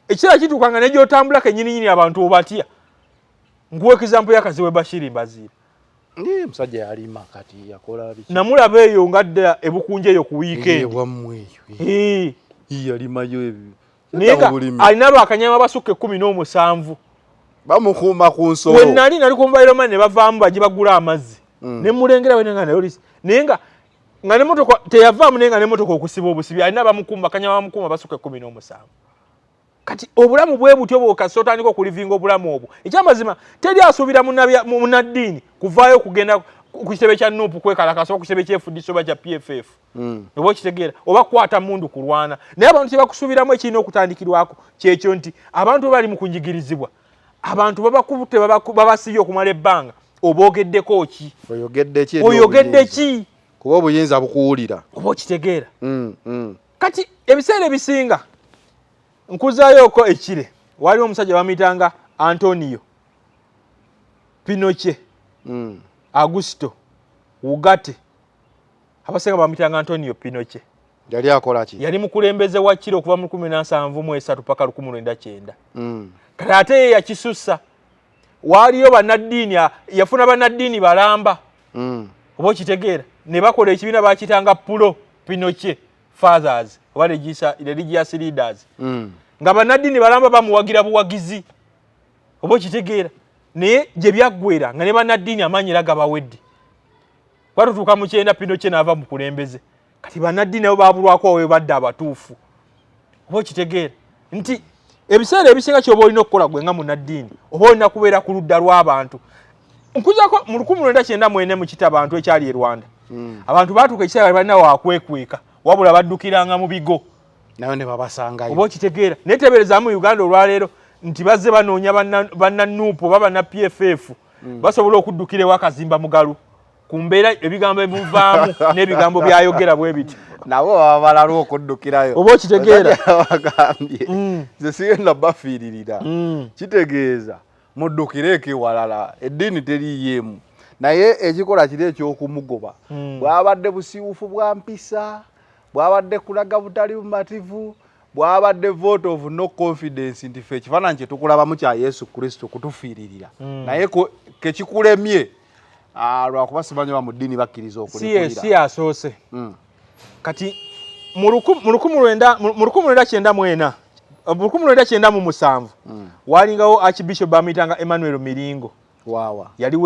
Speaker 1: ekiseera kituuka nga ne gy'otambula kennyininyini abantu obatya nkuwa example y'akaziwe Bashiri Mbaziira
Speaker 2: musajja yalima kati yakola biki
Speaker 1: namulaba eyo ngadda ebukunje eyo ku weekend
Speaker 2: yalimayo ebyo
Speaker 1: nenga alina bakanyama basukka 17
Speaker 2: bamukuuma ku nsolo
Speaker 1: we nali ku mbairo ne bavaamu baje bagula amazzi ne mulengera we nenga nayo lisi nenga nga ne motoka teyavaamu nenga ne motoka okusiba obusibi alina bamukumba kanyama bamukumba basukka 17 kati obulamu bwe butyo bwokasotandika okulivinga obulamu obwo ekyamazima teri asuubira munnaddiini kuvaayo kugenda ku kitebe kya Nuupu kwekalakasa ku kitebe ky'efuddiso ba kya PFF oba okitegeera oba kwata mundu kulwana naye abantu tebakusuubiramu ekirina okutandikirwako kyekyo nti abantu bali mu kunyigirizibwa abantu babakubute babasibye okumala ebbanga oboogeddeko ki oyogedde ki
Speaker 2: kuba obuyinza bukuwulira
Speaker 1: oba okitegeera kati ebiseera ebisinga nkuzaayooko ekire waliwo omusajja bamitanga Antonio Pinochet Augusto Ugarte abasenga bamitanga Antonio Pinochet
Speaker 2: yali akola ki
Speaker 1: yali mukulembeze wa kiro okuva mu 17 paka 1909 kati ate yakisussa waliyo bannaddiini yafuna bannaddiini balamba oba okitegeera ne bakola ekibiina bakitanga Pulo Pinochet Fathers oba religious leaders nga bannaddiini balamba bamuwagira buwagizi oba okitegeera naye gye byaggwera nga ne bannaddiini amaanyi era gabawedde kwatutuuka mu 9 Pinochet n'ava mu kulembeze kati bannaddiini nabo baabulwako we badde abatuufu oba okitegeera nti ebiseera ebisinga kyoba olina okukola gwe nga munnaddiini oba olina kubeera ku ludda lw'abantu nkuzako mu 1994 mu kitabantu ekyali e Rwanda abantu baatuuka ekiseera balina wakwekweka wabula baddukiranga mu bigo
Speaker 2: nayo ne babasangayo
Speaker 1: oba okitegeera naye teberezaamu Uganda olwaleero nti bazze banoonya banna Nuupu oba banna PFF basobola okuddukira ewakazimba mugalu ku mbeera ebigambo ebivaamu n'ebigambo byayogera bwe biti
Speaker 2: nabo babalala okuddukirayo
Speaker 1: oba okitegeera
Speaker 2: bagambye nze sigenda bafiiririra kitegeeza muddukireko ewalala eddiini teriyeemu naye ekikola kiri ekyokumugoba bwabadde busiiwufu bwa mpisa bwabadde kulaga butali bumativu bwabadde vote of no confidence nti fe ekifaananyi kye tukulabamu kya Yesu Kristo kutufiiririra naye kekikulemye lwakuba simanyi ba mu ddiini bakkiriza okulekulira
Speaker 1: si asoose kati mu 1997 walingawo Archbishop bamuyitanga Emmanuel Miringo yali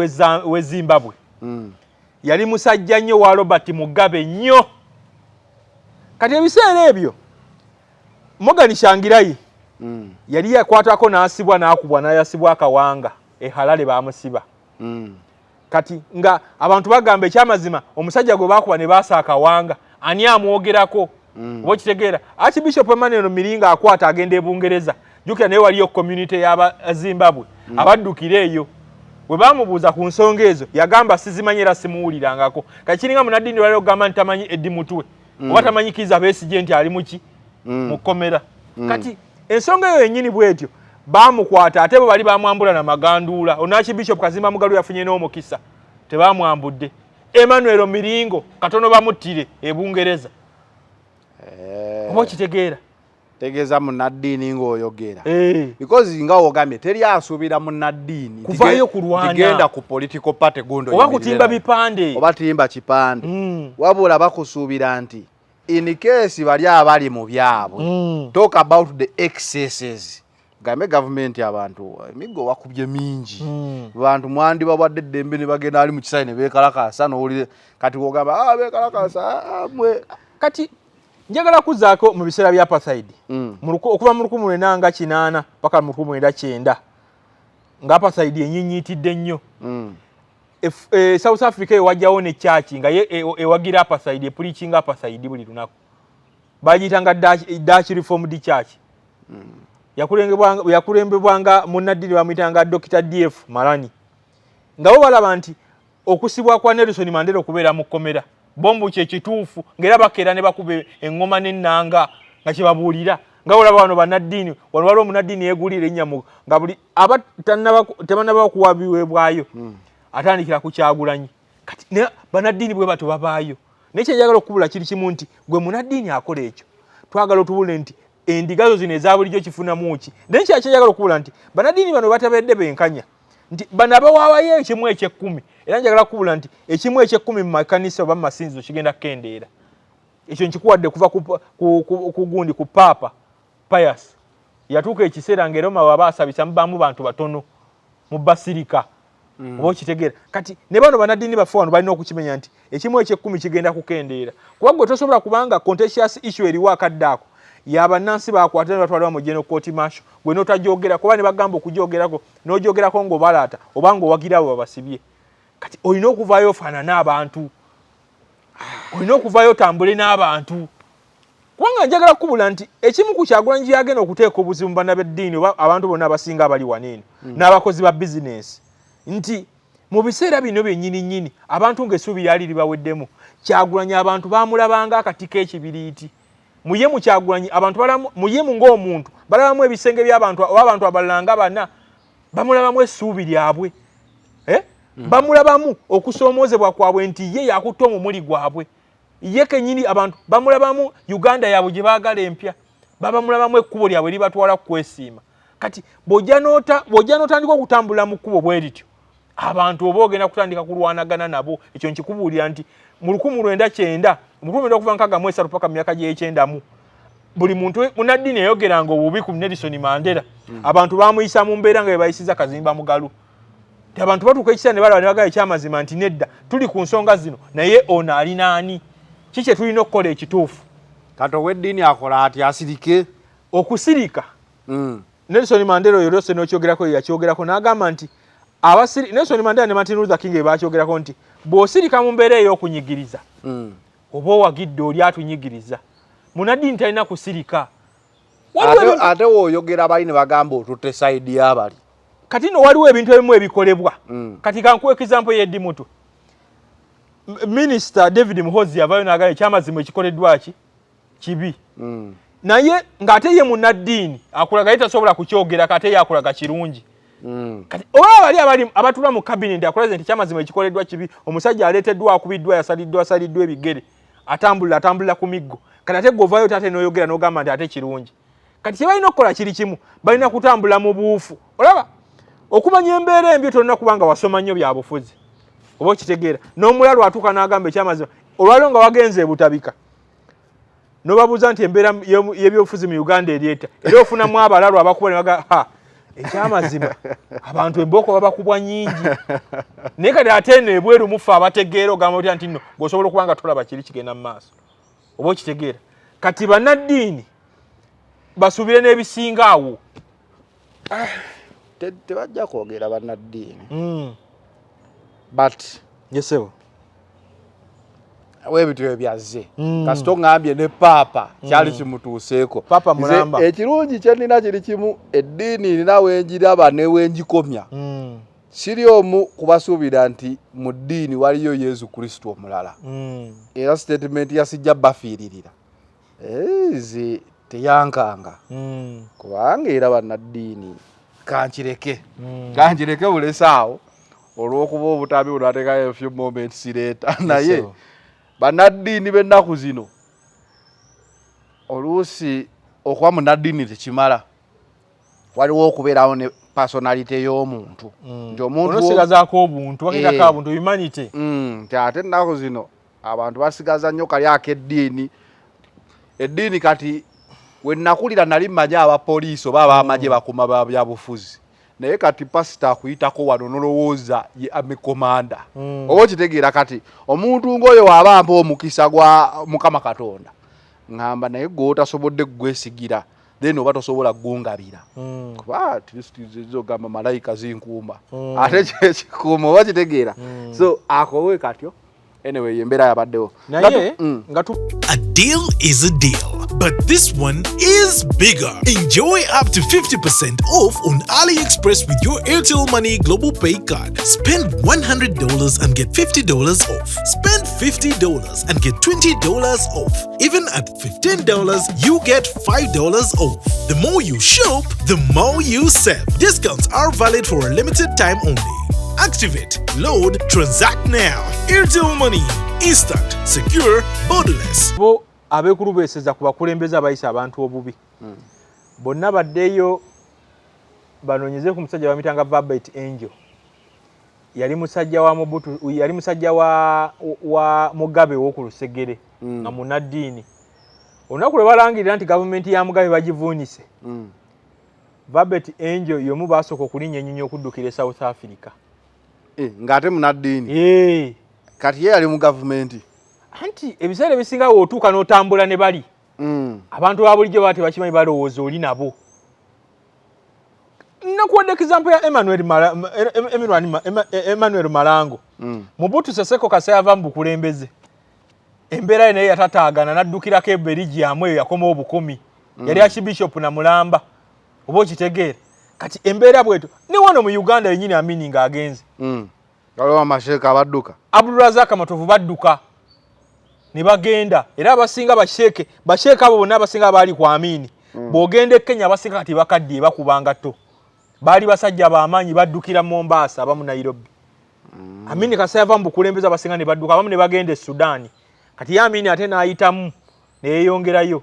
Speaker 1: we Zimbabwe yali musajja nnyo wa Robert Mugabe nnyo kati ebiseera ebyo Morgan Shangirai yali yakwatako n'asibwa n'akubwa n'ayasibwa akawanga Harare bamusiba kati nga abantu bagamba ekyamazima omusajja gwe bakuba ne baasa akawanga ani amwogerako oba kitegeera Archbishop Emmanuel Miringo akwata agenda e Bungereza jukira naye waliyo community y'aba Zimbabwe abaddukira eyo bwe bamubuuza ku nsonga ezo yagamba sizimanyira simuwulirangako kati kiringa munaddiini lwali ogamba nti tamanyi Eddi Mutwe oba tamanyikiza Besigye nti ali muki mukomera kati ensonga eyo yennyini bwetyo bamukwata ate bo bali bamwambula na maganduula ono Archbishop Kazimba Mugalu yafunye n'omukisa tebamwambudde Emmanuel Miringo katono bamuttire e Bungereza oba kitegeera
Speaker 2: tegeeza munnaddiini ng'oyogera because nga ogambye teri asuubira munnaddiini
Speaker 1: kuvayo kulwana
Speaker 2: tigenda ku political party gundo
Speaker 1: oba kutimba bipande
Speaker 2: oba timba kipande wabula bakusuubira nti in case bali abali mu byabwe talk about the excesses gambe government abantu emigo wakubye mingi bantu mwandi babadde dembe ne bagenda ali mu kisayi ne bekalakasa n'oli kati wogamba bekalakasa mwe
Speaker 1: kati njagala kuzaako mu biseera bya apartheid okuva mu 1998 paka mu 1999 nga apartheid enyinyitidde nnyo South Africa ewajjawo ne church nga ewagira apartheid preaching apartheid buli lunaku bagiyitanga Dutch Reformed Church yakulembebwanga munnaddiini bamuyitanga Dr. DF Malani nga bo balaba nti okusibwa kwa Nelson Mandela okubeera mu kkomera bombu kye kituufu ngera bakeera ne bakube engoma n'ennanga nga kyebabuulira nga olaba wano bannaddiini wano waliwo munnaddiini yeegulira ennyamu nga buli tebannaba okuwabiweebwayo atandikira ku Kyagulanyi kati ne bannaddiini bwe bato babaayo naye kyenjagala okubula kiri kimu nti gwe munnaddiini akola ekyo twagala otubule nti endigazo zino eza bulijjo kifunamu ki naye kyenjagala okubula nti bannaddiini bano batabedde benkanya nti bano abawaawayo ekimu eky'ekkumi era njagala kubula nti ekimu eky'ekkumi mu makanisa oba mu masinzizo kigenda kukendeera ekyo nkikuwadde kuva ku gundi ku Papa Pius yatuuka ekiseera nga Roma baba asabisa mubamu bantu batono mu basirika oba okitegeera kati ne bano bannaddiini baffe wano balina okukimenya nti ekimu eky'ekkumi kigenda kukendeera kuba gwe tosobola kubanga contentious issue eriwo akadde ako y'abannansi bakwata ne batwalibwa mu General Court Martial gwe n'otagyogera kuba ne bagamba okugyogerako n'ogyogerako ng'obalaata oba ng'owagira abo babasibye kati olina okuvaayo ofaanana abantu olina okuvaayo otambule n'abantu kubanga njagala kukubula nti ekimu ku Kyagulanyi gyagenda okuteeka obuzibu mu banna b'eddiini oba abantu bonna abasinga abali waneeno n'abakozi ba bizinensi nti mu biseera bino byennyini abantu ng'essuubi lyali libaweddemu Kyagulanyi abantu baamulabanga akati k'ekibiriiti muye mu Kyagulanyi abantu muye mu ng'omuntu balabamu ebisenge by'abantu oba abantu abalala nga bana bamulabamu essuubi lyabwe bamulabamu okusoomoozebwa kwabwe nti ye yakutte omumuli gwabwe ye kennyini abantu bamulabamu Uganda yaabwe gye baagala empya babamulabamu ekkubo lyabwe libatwala kwesiima kati bw'ojja n'otandika okutambula mu kkubo bwe lityo abantu oba ogenda kutandika kulwanagana nabo ekyo nkikubuulira nti mu 1990 okuva 63 paka mu myaka gy'ekyendamu buli muntu munnaddiini yayogeranga obubi ku Nelson Mandela abantu baamuyisa mu mbeera nga bwe bayisiza Kazimba Mugalu abantu batuuka ekiseera ne balaba ne bagala ekyamazima nti nedda tuli ku nsonga zino naye ono alina ani ki kye tulina okukola ekituufu
Speaker 2: kati ow'eddiini akola ati asirike
Speaker 1: okusirika Nelson Mandela oyo lwose n'okyogerako yakyogerako n'agamba nti Nelson Mandela ne Martin Luther King baakyogerako nti bw'osirika mu mbeera ey'okunyigiriza oba owagidde oli atunyigiriza munnaddiini talina kusirika
Speaker 2: ate w'oyogera bali ne bagamba otutte sayidi y'abali
Speaker 1: kati no waliwo ebintu ebimu ebikolebwa kati kankuwa example y'Eddi Mutwe Minister David Muhoozi yavayo n'agala ekyamazima ekikoleddwa kibi naye ng'ate ye munnaddiini akulaga ye tasobola kukyogera kate ye akulaga kirungi kati oba bali abatula mu cabinet akulaze nti ekyamazima ekikoleddwa kibi omusajja aleeteddwa akubiddwa yasaliddwa ebigere atambulira ku miggo kati ate gw'ovaayo tate n'oyogera n'ogamba nti ate kirungi kati kye balina okukola kiri kimu balina kutambula mu buufu olaba okumanya embeera embi tolina kubanga wasoma nnyo bya bufuzi oba okitegeera n'omulalu atuuka n'agamba ekyamazima olwaliwo nga wagenze ebutabika n'obabuuza nti embeera y'ebyobufuzi mu Uganda eryeta era ofunamu abalalu abakuba ne baga ekyamazima abantu embooko babakubwa nnyingi naye kati ate eno ebweru mufa abategeera ogamba otya nti nno ng'osobola okuba nga tolaba kiri kigenda mu maaso oba okitegeera kati bannaddiini basuubire n'ebisinga awo
Speaker 2: tebajja kwogera bannaddiini but
Speaker 1: yesebo
Speaker 2: webityo ebyazze kasita oŋŋambye ne paapa kyali kimutuuseeko
Speaker 1: Paapa mulamba
Speaker 2: ekirungi kye nnina kiri kimu eddiini nina wenjiraba ne wenjikomya siri omu kubasuubira nti mu ddiini waliyo Yesu Kristo omulala era statement yasijja bafiiririra ezi teyankanga kubanga era bannaddiini kankireke bulesaawo olw'okuba obutabi bunateekayo a few moments sireeta naye bannaddiini b'ennaku zino oluusi okuba munnaddiini tekimala waliwo okubeerawo ne personality y'omuntu nti omuntu
Speaker 1: onosigazaako obuntu wakitako obuntu humanity
Speaker 2: nti ate ennaku zino abantu basigaza nnyo kali ak'eddiini eddiini kati we nakulira nali mmanyi abapoliisi oba ab'amagye bakuma ba byabufuzi naye kati pasita akuyitako wano nolowooza ye amikomanda oba okitegeera kati omuntu ng'oyo waabampa omukisa gwa Mukama Katonda ngamba naye gwe otasobodde gwesigira then oba tosobola gungabira kuba atizogamba malayika zinkuuma ate kyekikuuma oba kitegeera so akowe katyo anyway embeera yabaddewo
Speaker 1: naye
Speaker 4: A deal is a deal, but this one is bigger. Enjoy up to 50% off on AliExpress with your Airtel Money Global Pay card. Spend $100 and get $50 off. Spend $50 and get $20 off. Even at $15, you get $5 off. The more you shop, the more you save. Discounts are valid for a limited time only. Activate, load, transact now. Airtel Money. Instant, secure, borderless.
Speaker 1: Bo abekulu beeseza ku bakulembeze abayisa abantu obubi. Bonna baddeyo banoonyeze ku musajja bamitanga Verbet Angel. Yali musajja wa Mobutu, yali musajja wa Mugabe w'oku Lusegere nga munnaddiini. Olunaku lwe balangirira nti gavumenti ya Mugabe bagivuunise. Verbet Angel y'omu baasooka okulinnya ennyonyi okuddukira e South Africa.
Speaker 2: Ng'ate munnaddiini. Kati ye yali mu gavumenti.
Speaker 1: Anti ebiseera ebisinga otuuka n'otambula ne bali. Abantu ba bulijjo bati bakimanyi balowooza oli nabo. Nakuwadde example ya Emmanuel Malango. Mobutu Sese Seko Kasa yava mu bukulembeze. Embeera ye naye yatataagana n'addukirako e Belgium eyo yakoma obukomi. Yali Archbishop na Mulamba. Oba okitegeera. Kati embeera bwetu ne wano mu Uganda yennyini Amini ng'agenze.
Speaker 2: Waliwo amasheeka abadduka.
Speaker 1: Abdulrazak Matovu badduka. Ne bagenda era abasinga basheeka abo bonna abasinga baali ku Amini. Bw'ogenda e Kenya abasinga kati bakaddiye bakubanga to. Baali basajja b'amaanyi baddukira Mombasa abamu Nairobi. Amini Kasa yava mu bukulembeze abasinga ne badduka abamu ne bagenda e Sudan. Kati Amini ate n'ayitamu ne yeeyongerayo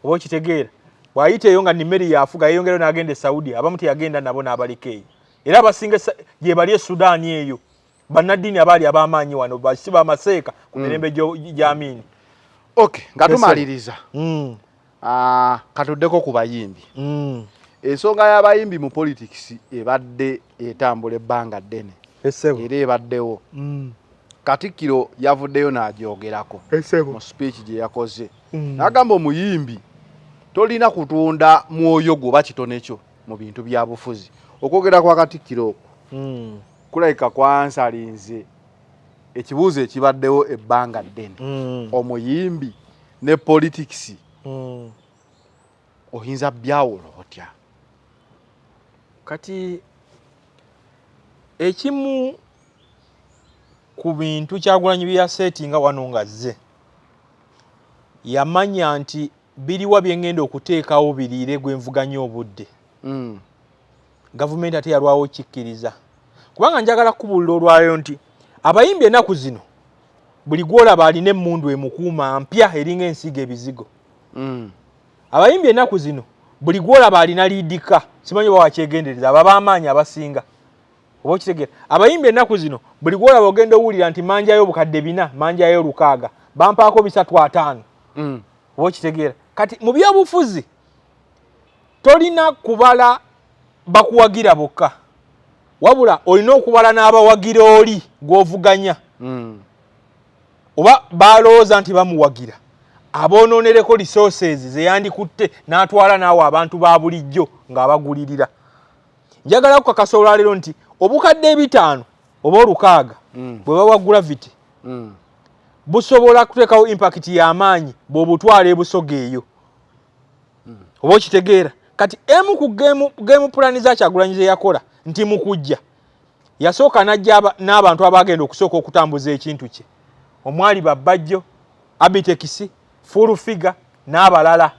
Speaker 1: oba okitegeera. Bw'ayita eyo nga Nimeri yafuga yeeyongerayo n'agenda e Saudi abamu teyagenda nabo n'abaliko eyo. Era abasinga gye bali e Sudan eyo. Bannaddiini abaali ab'amaanyi wano basiba amaseeka ku mirembe gy'Amini.
Speaker 2: Okay, nga tumaliriza. Katuddeko ku bayimbi. Ensonga y'abayimbi mu politics ebadde etambula ebbanga ddene. Era ebaddewo. Katikkiro yavuddeyo n'agyogerako mu speech gye yakoze. N'agamba omuyimbi tolina kutunda mwoyo gwo oba kitone kyo mu bintu bya bufuzi. Okwogera kwa Katikkiro okwo kulabika kwansalinze ekibuuzo ekibaddewo ebbanga ddene. Omuyimbi ne politics oyinza byawula otya?
Speaker 1: Kati ekimu ku bintu Kyagulanyi bya settinga wano ngazze yamanya nti biriwa byengenda okuteekawo biriire gwenvuganya obudde. Gavumenti ate yalwawo kikkiriza. Kubanga njagala kubuulira olwayo nti abayimbi ennaku zino buli gwolaba alina emmundu emukuuma mpya eringa ensiga ebizigo. Abayimbi ennaku zino buli gwolaba alina liidika simanyi oba wakyegendereza aba b'amaanyi abasinga oba okitegera abayimbi ennaku zino buli gwolaba ogenda owulira nti manjayo obukadde 4 manjayo 600 bampaako 3-5 oba okitegeera kati mu byobufuzi tolina kubala bakuwagira bokka wabula olina okubala n'abawagira oli gw'ovuganya oba balowooza nti bamuwagira aboononereko resources zeyandikutte n'atwala naawe abantu ba bulijjo ng'abagulirira njagala kukakasa olwaleero nti obukadde 5 oba 600 bwe bawa gravity busobola kuteekawo impact y'amaanyi bw'obutwala ebusoga eyo oba okitegeera kati emu ku game plan za Kyagulanyi ze yakola nti mu kujja yasooka n'ajja n'abantu abagenda okusooka okutambuza ekintu kye omwali Babajjo Abitekisi Full Figure n'abalala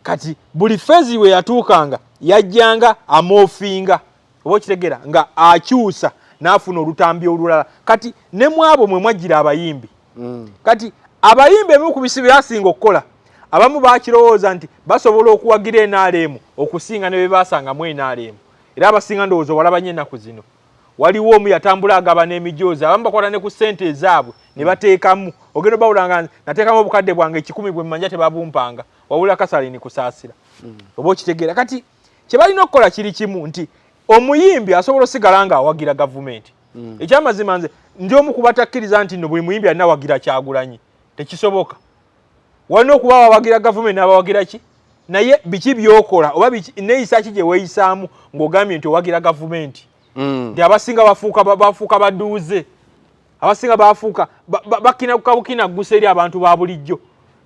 Speaker 1: kati buli fezi we yatuukanga yajjanga amoofinga oba okitegeera nga akyusa n'afuna olutambi olulala kati ne mwabo mwe mwajjira abayimbi kati abayimbi emu ku bisi byasinga okukola abamu bakirowooza nti basobola okuwagira NRM okusinga ne bebasanga mu NRM era abasinga ndowooza walabanye ennaku zino waliwo omu yatambula agaba n'emijoozi abamu bakola ne ku ssente ezaabwe ne bateekamu ogenda bawulanga nateekamu obukadde bwange 10 bwe mmanja tebabumpanga wawula kasalini kusaasira oba okitegeera kati kye balina okukola kiri kimu nti omuyimbi asobola osigala nga awagira gavumenti ekyamazima nze ndi omu kubatakkiriza nti no buli muyimbi alina awagira Kyagulanyi tekisoboka walina okuba awagira gavumenti n'abawagira ki naye biki byokola oba neeyisa ki gye weeyisaamu ng'ogambye nti owagira gavumenti nti abasinga bafuuka baduuze abasinga bafuuka bakina gusa eri abantu ba bulijjo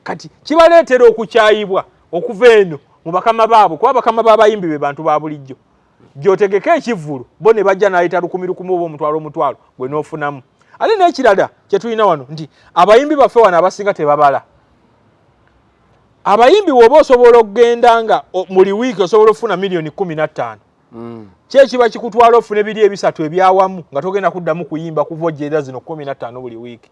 Speaker 1: kati kibaleetera okukyayibwa okuva eno mu bakama baabo kuba bakama b'abayimbi be bantu ba bulijjo gy'otegeka ekivvulu bo ne bajja n'aleeta 10,000 oba omutwalo gwe n'ofunamu ate n'ekirala kye tulina wano nti abayimbi baffe wano abasinga tebabala abayimbi woba osobola okugenda nga buli wiiki osobola okufuna $15,000 kyekiba kikutwala ofuna ebiri 3 ebyawamu nga togenda kuddamu kuyimba kuva ojjeera zino 15 buli wiiki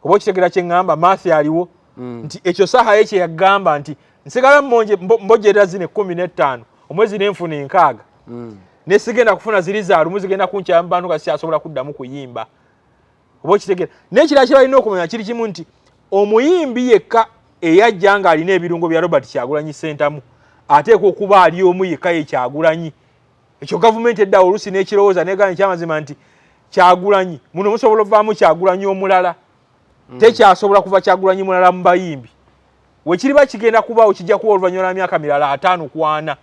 Speaker 1: oba okitegera kye ŋŋamba maathi aliwo nti ekyo saha ye kye yagamba nti nsigala mbojjeera zino 15 omwezi n'enfuna 6 nesigenda kufuna ziri za lumu zigenda kunkyala mu bantu nga sikyasobola kuddamu kuyimba oba okitegera n'ekirala kye balina okumanya kiri kimu nti omuyimbi yekka eyajja nga alina ebirungo bya Robert Kyagulanyi Ssentamu ateekwa okuba ali omu yekka ye Kyagulanyi ekyo gavumenti eddawo oluusi n'ekirowooza negana ekyamazima nti Kyagulanyi muno musobola ovaamu Kyagulanyi omulala tekyasobola kuva Kyagulanyi mulala mu bayimbi wekiriba kigenda kubaawo kijja kuba oluvannyuma lwa myaka mirala 5 ku 4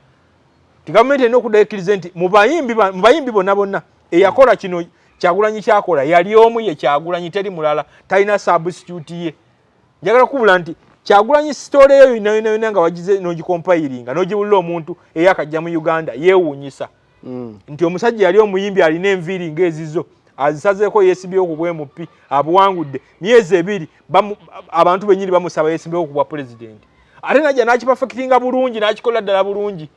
Speaker 1: ti gavumenti erina okuddakiriza nti mu bayimbi bonna eyakola kino Kyagulanyi kyakola yali omu ye Kyagulanyi teri mulala talina substitute ye njagala kubula nti Kyagulanyi story eyo yonna nga wagize n'ogikompiringa n'ogiwulira omuntu eyakajja mu Uganda yeewuunyisa nti omusajja yali omuyimbi alina enviiri ng'ezizo azisazeeko yeesibyewo ku bwemupi abuwangudde myezi 2 abantu bennyini bamusaba yeesibyewo ku bwa pulezidenti ate najja n'akipafekitinga bulungi n'akikola ddala bulungi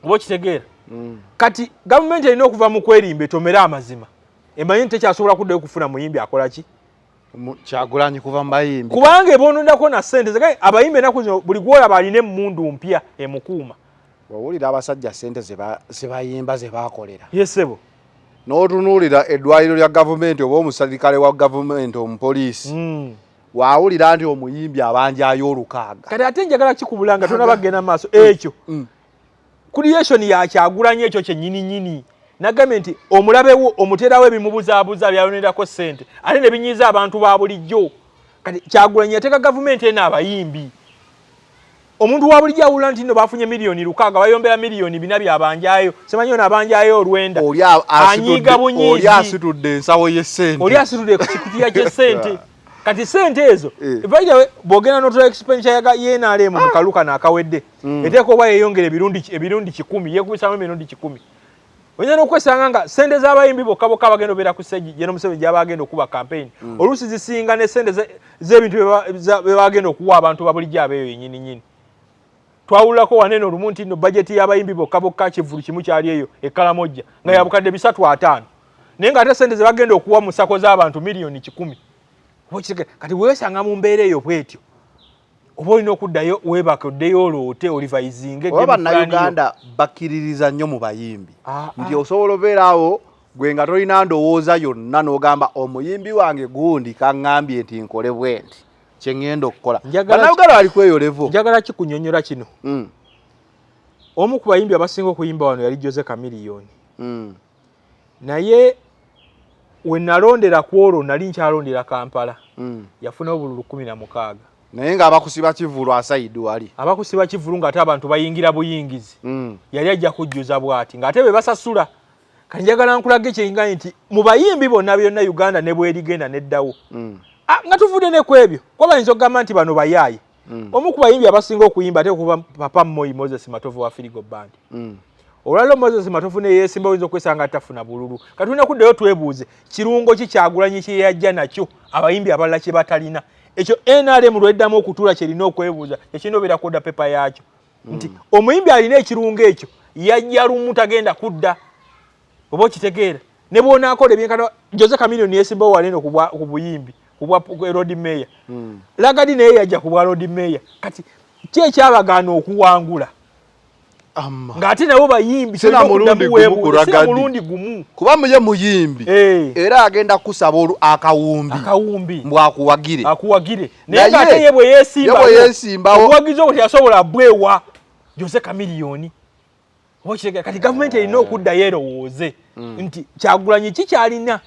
Speaker 1: oba okitegeera kati gavumenti erina okuva mu kwerimba etomere amazima emanyi nti tekyasobola kuddayo kufuna muyimbi akola ki
Speaker 2: Kyagulanyi kuva mu bayimbi
Speaker 1: kubanga eboonondako na ssente zagaye abayimbi ennaku zino buli gwolaba alina emmundu mpya emukuuma
Speaker 2: wawulira abasajja ssente zebayimba ze baakolera
Speaker 1: yesebo
Speaker 2: n'otunuulira eddwaliro lya gavumenti oba omuserikale wa gavumenti omupoliisi wawulira nti omuyimbi abanjayo 600
Speaker 1: kati ate njagala kikubulanga tona bagenda maaso ekyo creation ya Kyagulanyi ekyo kyennyininyini nagambye nti omulabewo omuterawo ebimubuzaabuza byayonerako ssente ate ne binyiiza abantu ba bulijjo kati Kyagulanyi yateeka gavumenti ena abayimbi omuntu wa bulijjo awulira nti nno bafunye $600,000 bayombera $400,000 byabanjayo semanyi ono abanjayo 9 anyiiga bunyiizi
Speaker 2: oli asitudde ensawo y'essente
Speaker 1: oli asitudde ku kikutiya ky'essente kati ssente ezo bayidawe bwogenda n'otola expenditure ya NRM mu kaluka n'akawedde eteeka oba yeyongera ebirundi 10 yeekubisaamu emirundi 10 oyina n'okwesanga nga ssente z'abayimbi bokka bagenda obeera ku stage General Museveni gy'abagenda okuba campaign oluusi zisinga ne ssente z'ebintu bye bagenda okuwa abantu babulijjo abeeyo yennyininyini twawulako wanene olumu nti nno bajeti y'abayimbi bokka kivulu kimu kyali eyo ekkalamojja nga yabukadde 3-5 naye nga ate ssente ze bagenda okuwa mu ssako z'abantu $1,000,000 kati weesanga mu mbeera eyo bwetyo oba olina okuddayo weebake oddeyo oloote olivayizinge
Speaker 2: oba bannayuganda bakkiririza nnyo mu bayimbi nti osobola obeera awo gwe nga tolina ndowooza yonna n'ogamba omuyimbi wange gundi kaŋŋambye nti nkole bwe nti kye ŋŋenda okukola bannayuganda bali kweyolevo.
Speaker 1: Njagala kikunnyonnyola kino. Omu ku bayimbi abasinga okuyimba wano yali Jose Chameleone. Naye we nalondera ku olwo nali nkyalondera Kampala. Yafuna obululu 16.
Speaker 2: Naye ng'abakusiba kivulu asayidi wali.
Speaker 1: Abakusiba kivulu ng'ate abantu bayingira buyingizi. Yali ajja kujjuza bw'ati ng'ate be basasula. Kanjagala nkulage kyenganye nti mu bayimbi bonna byonna Uganda ne bwerigenda neddawo. Nga tuvudde ne kwebyo kuba bayinza okugamba nti bano bayaayi. Omu ku bayimbi abasinga okuyimba ate okuba Papa Moi Moses Matovu wa Firigo Band. Olwalo Moses Matovu ne yeesimba oyinza okwesanga atafuna bululu. Katulina kuddayo twebuuze kirungo ki Kyagulanyi kye yajja nakyo abayimbi abalala kye batalina. Ekyo NRM lweddamu okutuula kyerina okwebuuza ekinobeera koda pepa yakyo. Nti omuyimbi alina ekirungo ekyo yajja lumu tagenda kudda. Oba okitegeera ne bw'onaakola ebyenkana Jose Chameleone yeesimba waneno ku buyimbi kubwa Road Mayor. Lagadi naye yajja kubwa Road Mayor. Kati kye ekyabagaana okuwangula. Ng'ate nabo bayimbi
Speaker 2: sina mulundi gumu kuba muye muyimbi era agenda kusaba akawumbi akuwagire
Speaker 1: naye ng'ate ye bwe yeesimbawo obuwagizi obwo teyasobola bwewa Jose Chameleone. Kati gavumenti erina okuddayo erowooze nti Kyagulanyi kikyalina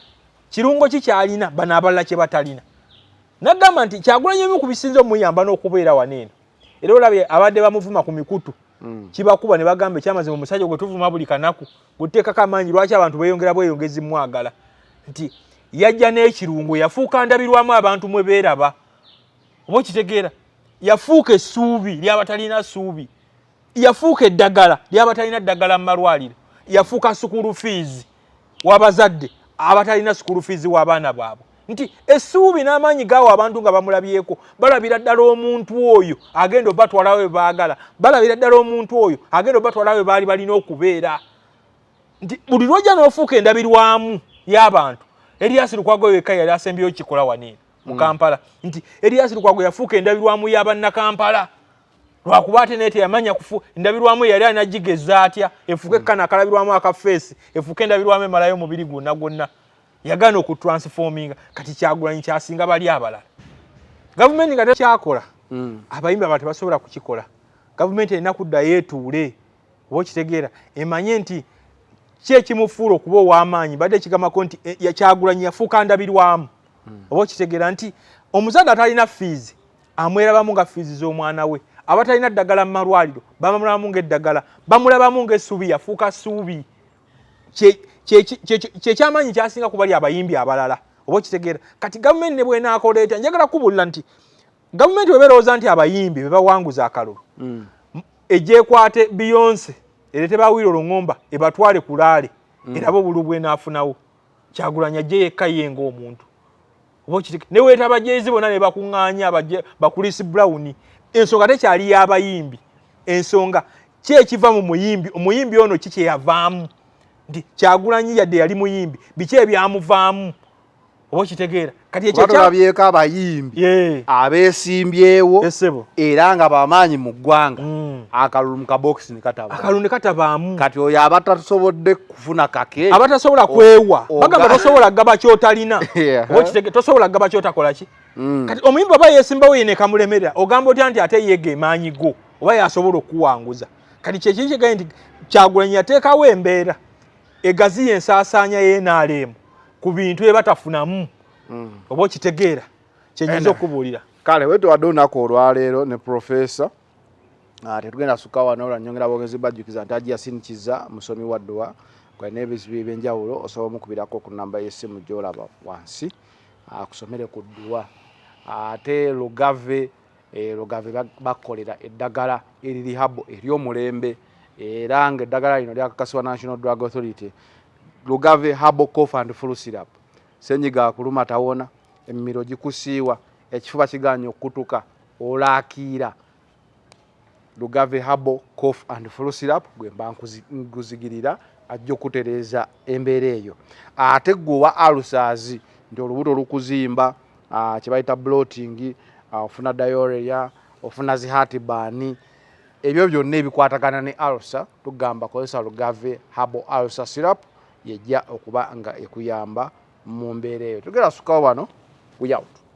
Speaker 1: kirungo kikyalina bano abalala kye batalina. Nagamba nti Kyagulanyi emu ku bisinza omuyamba n'okubeera waneeno era olabye abadde bamuvuma ku mikutu kibakuba ne bagamba ekyamazima omusajja gwe tuvuma buli kanaku guteekako amaanyi lwaki abantu beeyongera bweyongezi mwagala nti yajja n'ekirungo yafuuka ndabirwamu abantu mwe beeraba. Oba okitegeera yafuuka essuubi ly'abatalina ssuubi, yafuuka eddagala ly'abatalina ddagala mu malwaliro, yafuuka sukulu fees w'abazadde abatalina sukulu fees w'abaana baabwe. Nti essuubi n'amaanyi gaawo abantu nga bamulabyeko balabira ddala omuntu oyo agenda obatwala we baagala, balabira ddala omuntu oyo agenda obatwala we baali balina okubeera. Nti buli lwojja n'ofuuka endabirwamu y'abantu. Erias Lukwago yekka yali asembyeyo kikola waneeno mu Kampala. Nti Erias Lukwago yafuuka endabirwamu y'Abannakampala lwakuba ate naye teyamanya endabirwamu yali anagigeza atya efuuke ekkana akalabirwamu akafeesi efuuke endabirwamu emalayo omubiri gwonna gwonna. Yagana okutransforminga kati Kyagulanyi kyasinga bali abalala. Gavumenti nga tekyakola abayimbi abantu basobola kukikola. Gavumenti erina kuddayo etuule oba okitegeera emanye nti ki ekimufuula okuba ow'amaanyi badde ekigamako nti Kyagulanyi yafuuka ndabirwamu. Oba okitegeera nti omuzadde atalina fees amwerabamu nga fees z'omwana we, abatalina ddagala mu malwaliro bamulabamu ng'eddagala, bamulabamu ng'essuubi yafuuka ssuubi. Kyekyamanyi kyasinga kubali abayimbi abalala. Oba okitegeera kati gavumenti ne bw'enaakola etya njagala kubuulira nti gavumenti weberowooza nti abayimbi be bawanguza akalulu egyekwate Beyonce erete Bawiro Longomba ebatwale kulaale era bo bulu bw'enaafunawo Kyagulanyi ajje yekka ye ng'omuntu. Oba okitegeera ne weetaba Jay-Z bonna ne bakuŋŋaanya ba Chris Brown ensonga tekyali y'abayimbi. Ensonga ki ekiva mu muyimbi, omuyimbi ono ki kye yavaamu. Nti Kyagulanyi yadde yali muyimbi biki ebyamuvaamu. Oba okitegeera kati ekyo
Speaker 2: tulabyeko abayimbi abeesimbyewo era nga bamaanyi mu ggwanga akalulu mu kabokisi ne
Speaker 1: katabaamu.
Speaker 2: Kati oyo abatasobodde kufuna kake
Speaker 1: abatasobola kwewa bagamba tosobola gaba kyotalina. Oba okitegeera tosobola gaba kyotakola ki. Kati omuyimbi oba yeesimbawo ye ne kamulemerera ogamba otya nti ate yeege maanyi go oba yasobola okuwanguza. Kati kyekiri kigaye nti Kyagulanyi yateekawo embeera egaziya ensaasaanya y'NRM ku bintu ebatafunamu. Oba okitegeera kyenyinza okubuulira.
Speaker 2: Kale wetu wadde olunaku olwaleero ne Profesa tetugenda sukka wano olwanyongera bwogezi bajjukiza nti Hajji Yasin Kizza musomi wa dduwa kwalina ebizibu ebyenjawulo osobola omukubirako ku nnamba y'essimu gy'olaba wansi akusomere ku dduwa. Ate Lugave bakolera eddagala eririhabu ery'omulembe era ng'eddagala lino lyakakasibwa National Drug Authority. Lugave Herbal Cough and Flu Syrup senyiga akuluma tawona, emimiro gikusiiwa, ekifuba kiganya okutuka, olaakiira. Lugave Herbal Cough and Flu Syrup gwe mba nkuzigirira ajja okutereeza embeera eyo. Ate gwe wa ulcers nti olubuto lukuzimba kye bayita bloating, ofuna diarrhea, ofuna zi heartburn ebyo byonna ebikwatagana ne ulcer tugamba kozesa Lugave Herbal Ulcer Syrup yejja okuba nga ekuyamba mu mbeera eyo. Tugera sukawo wano we out.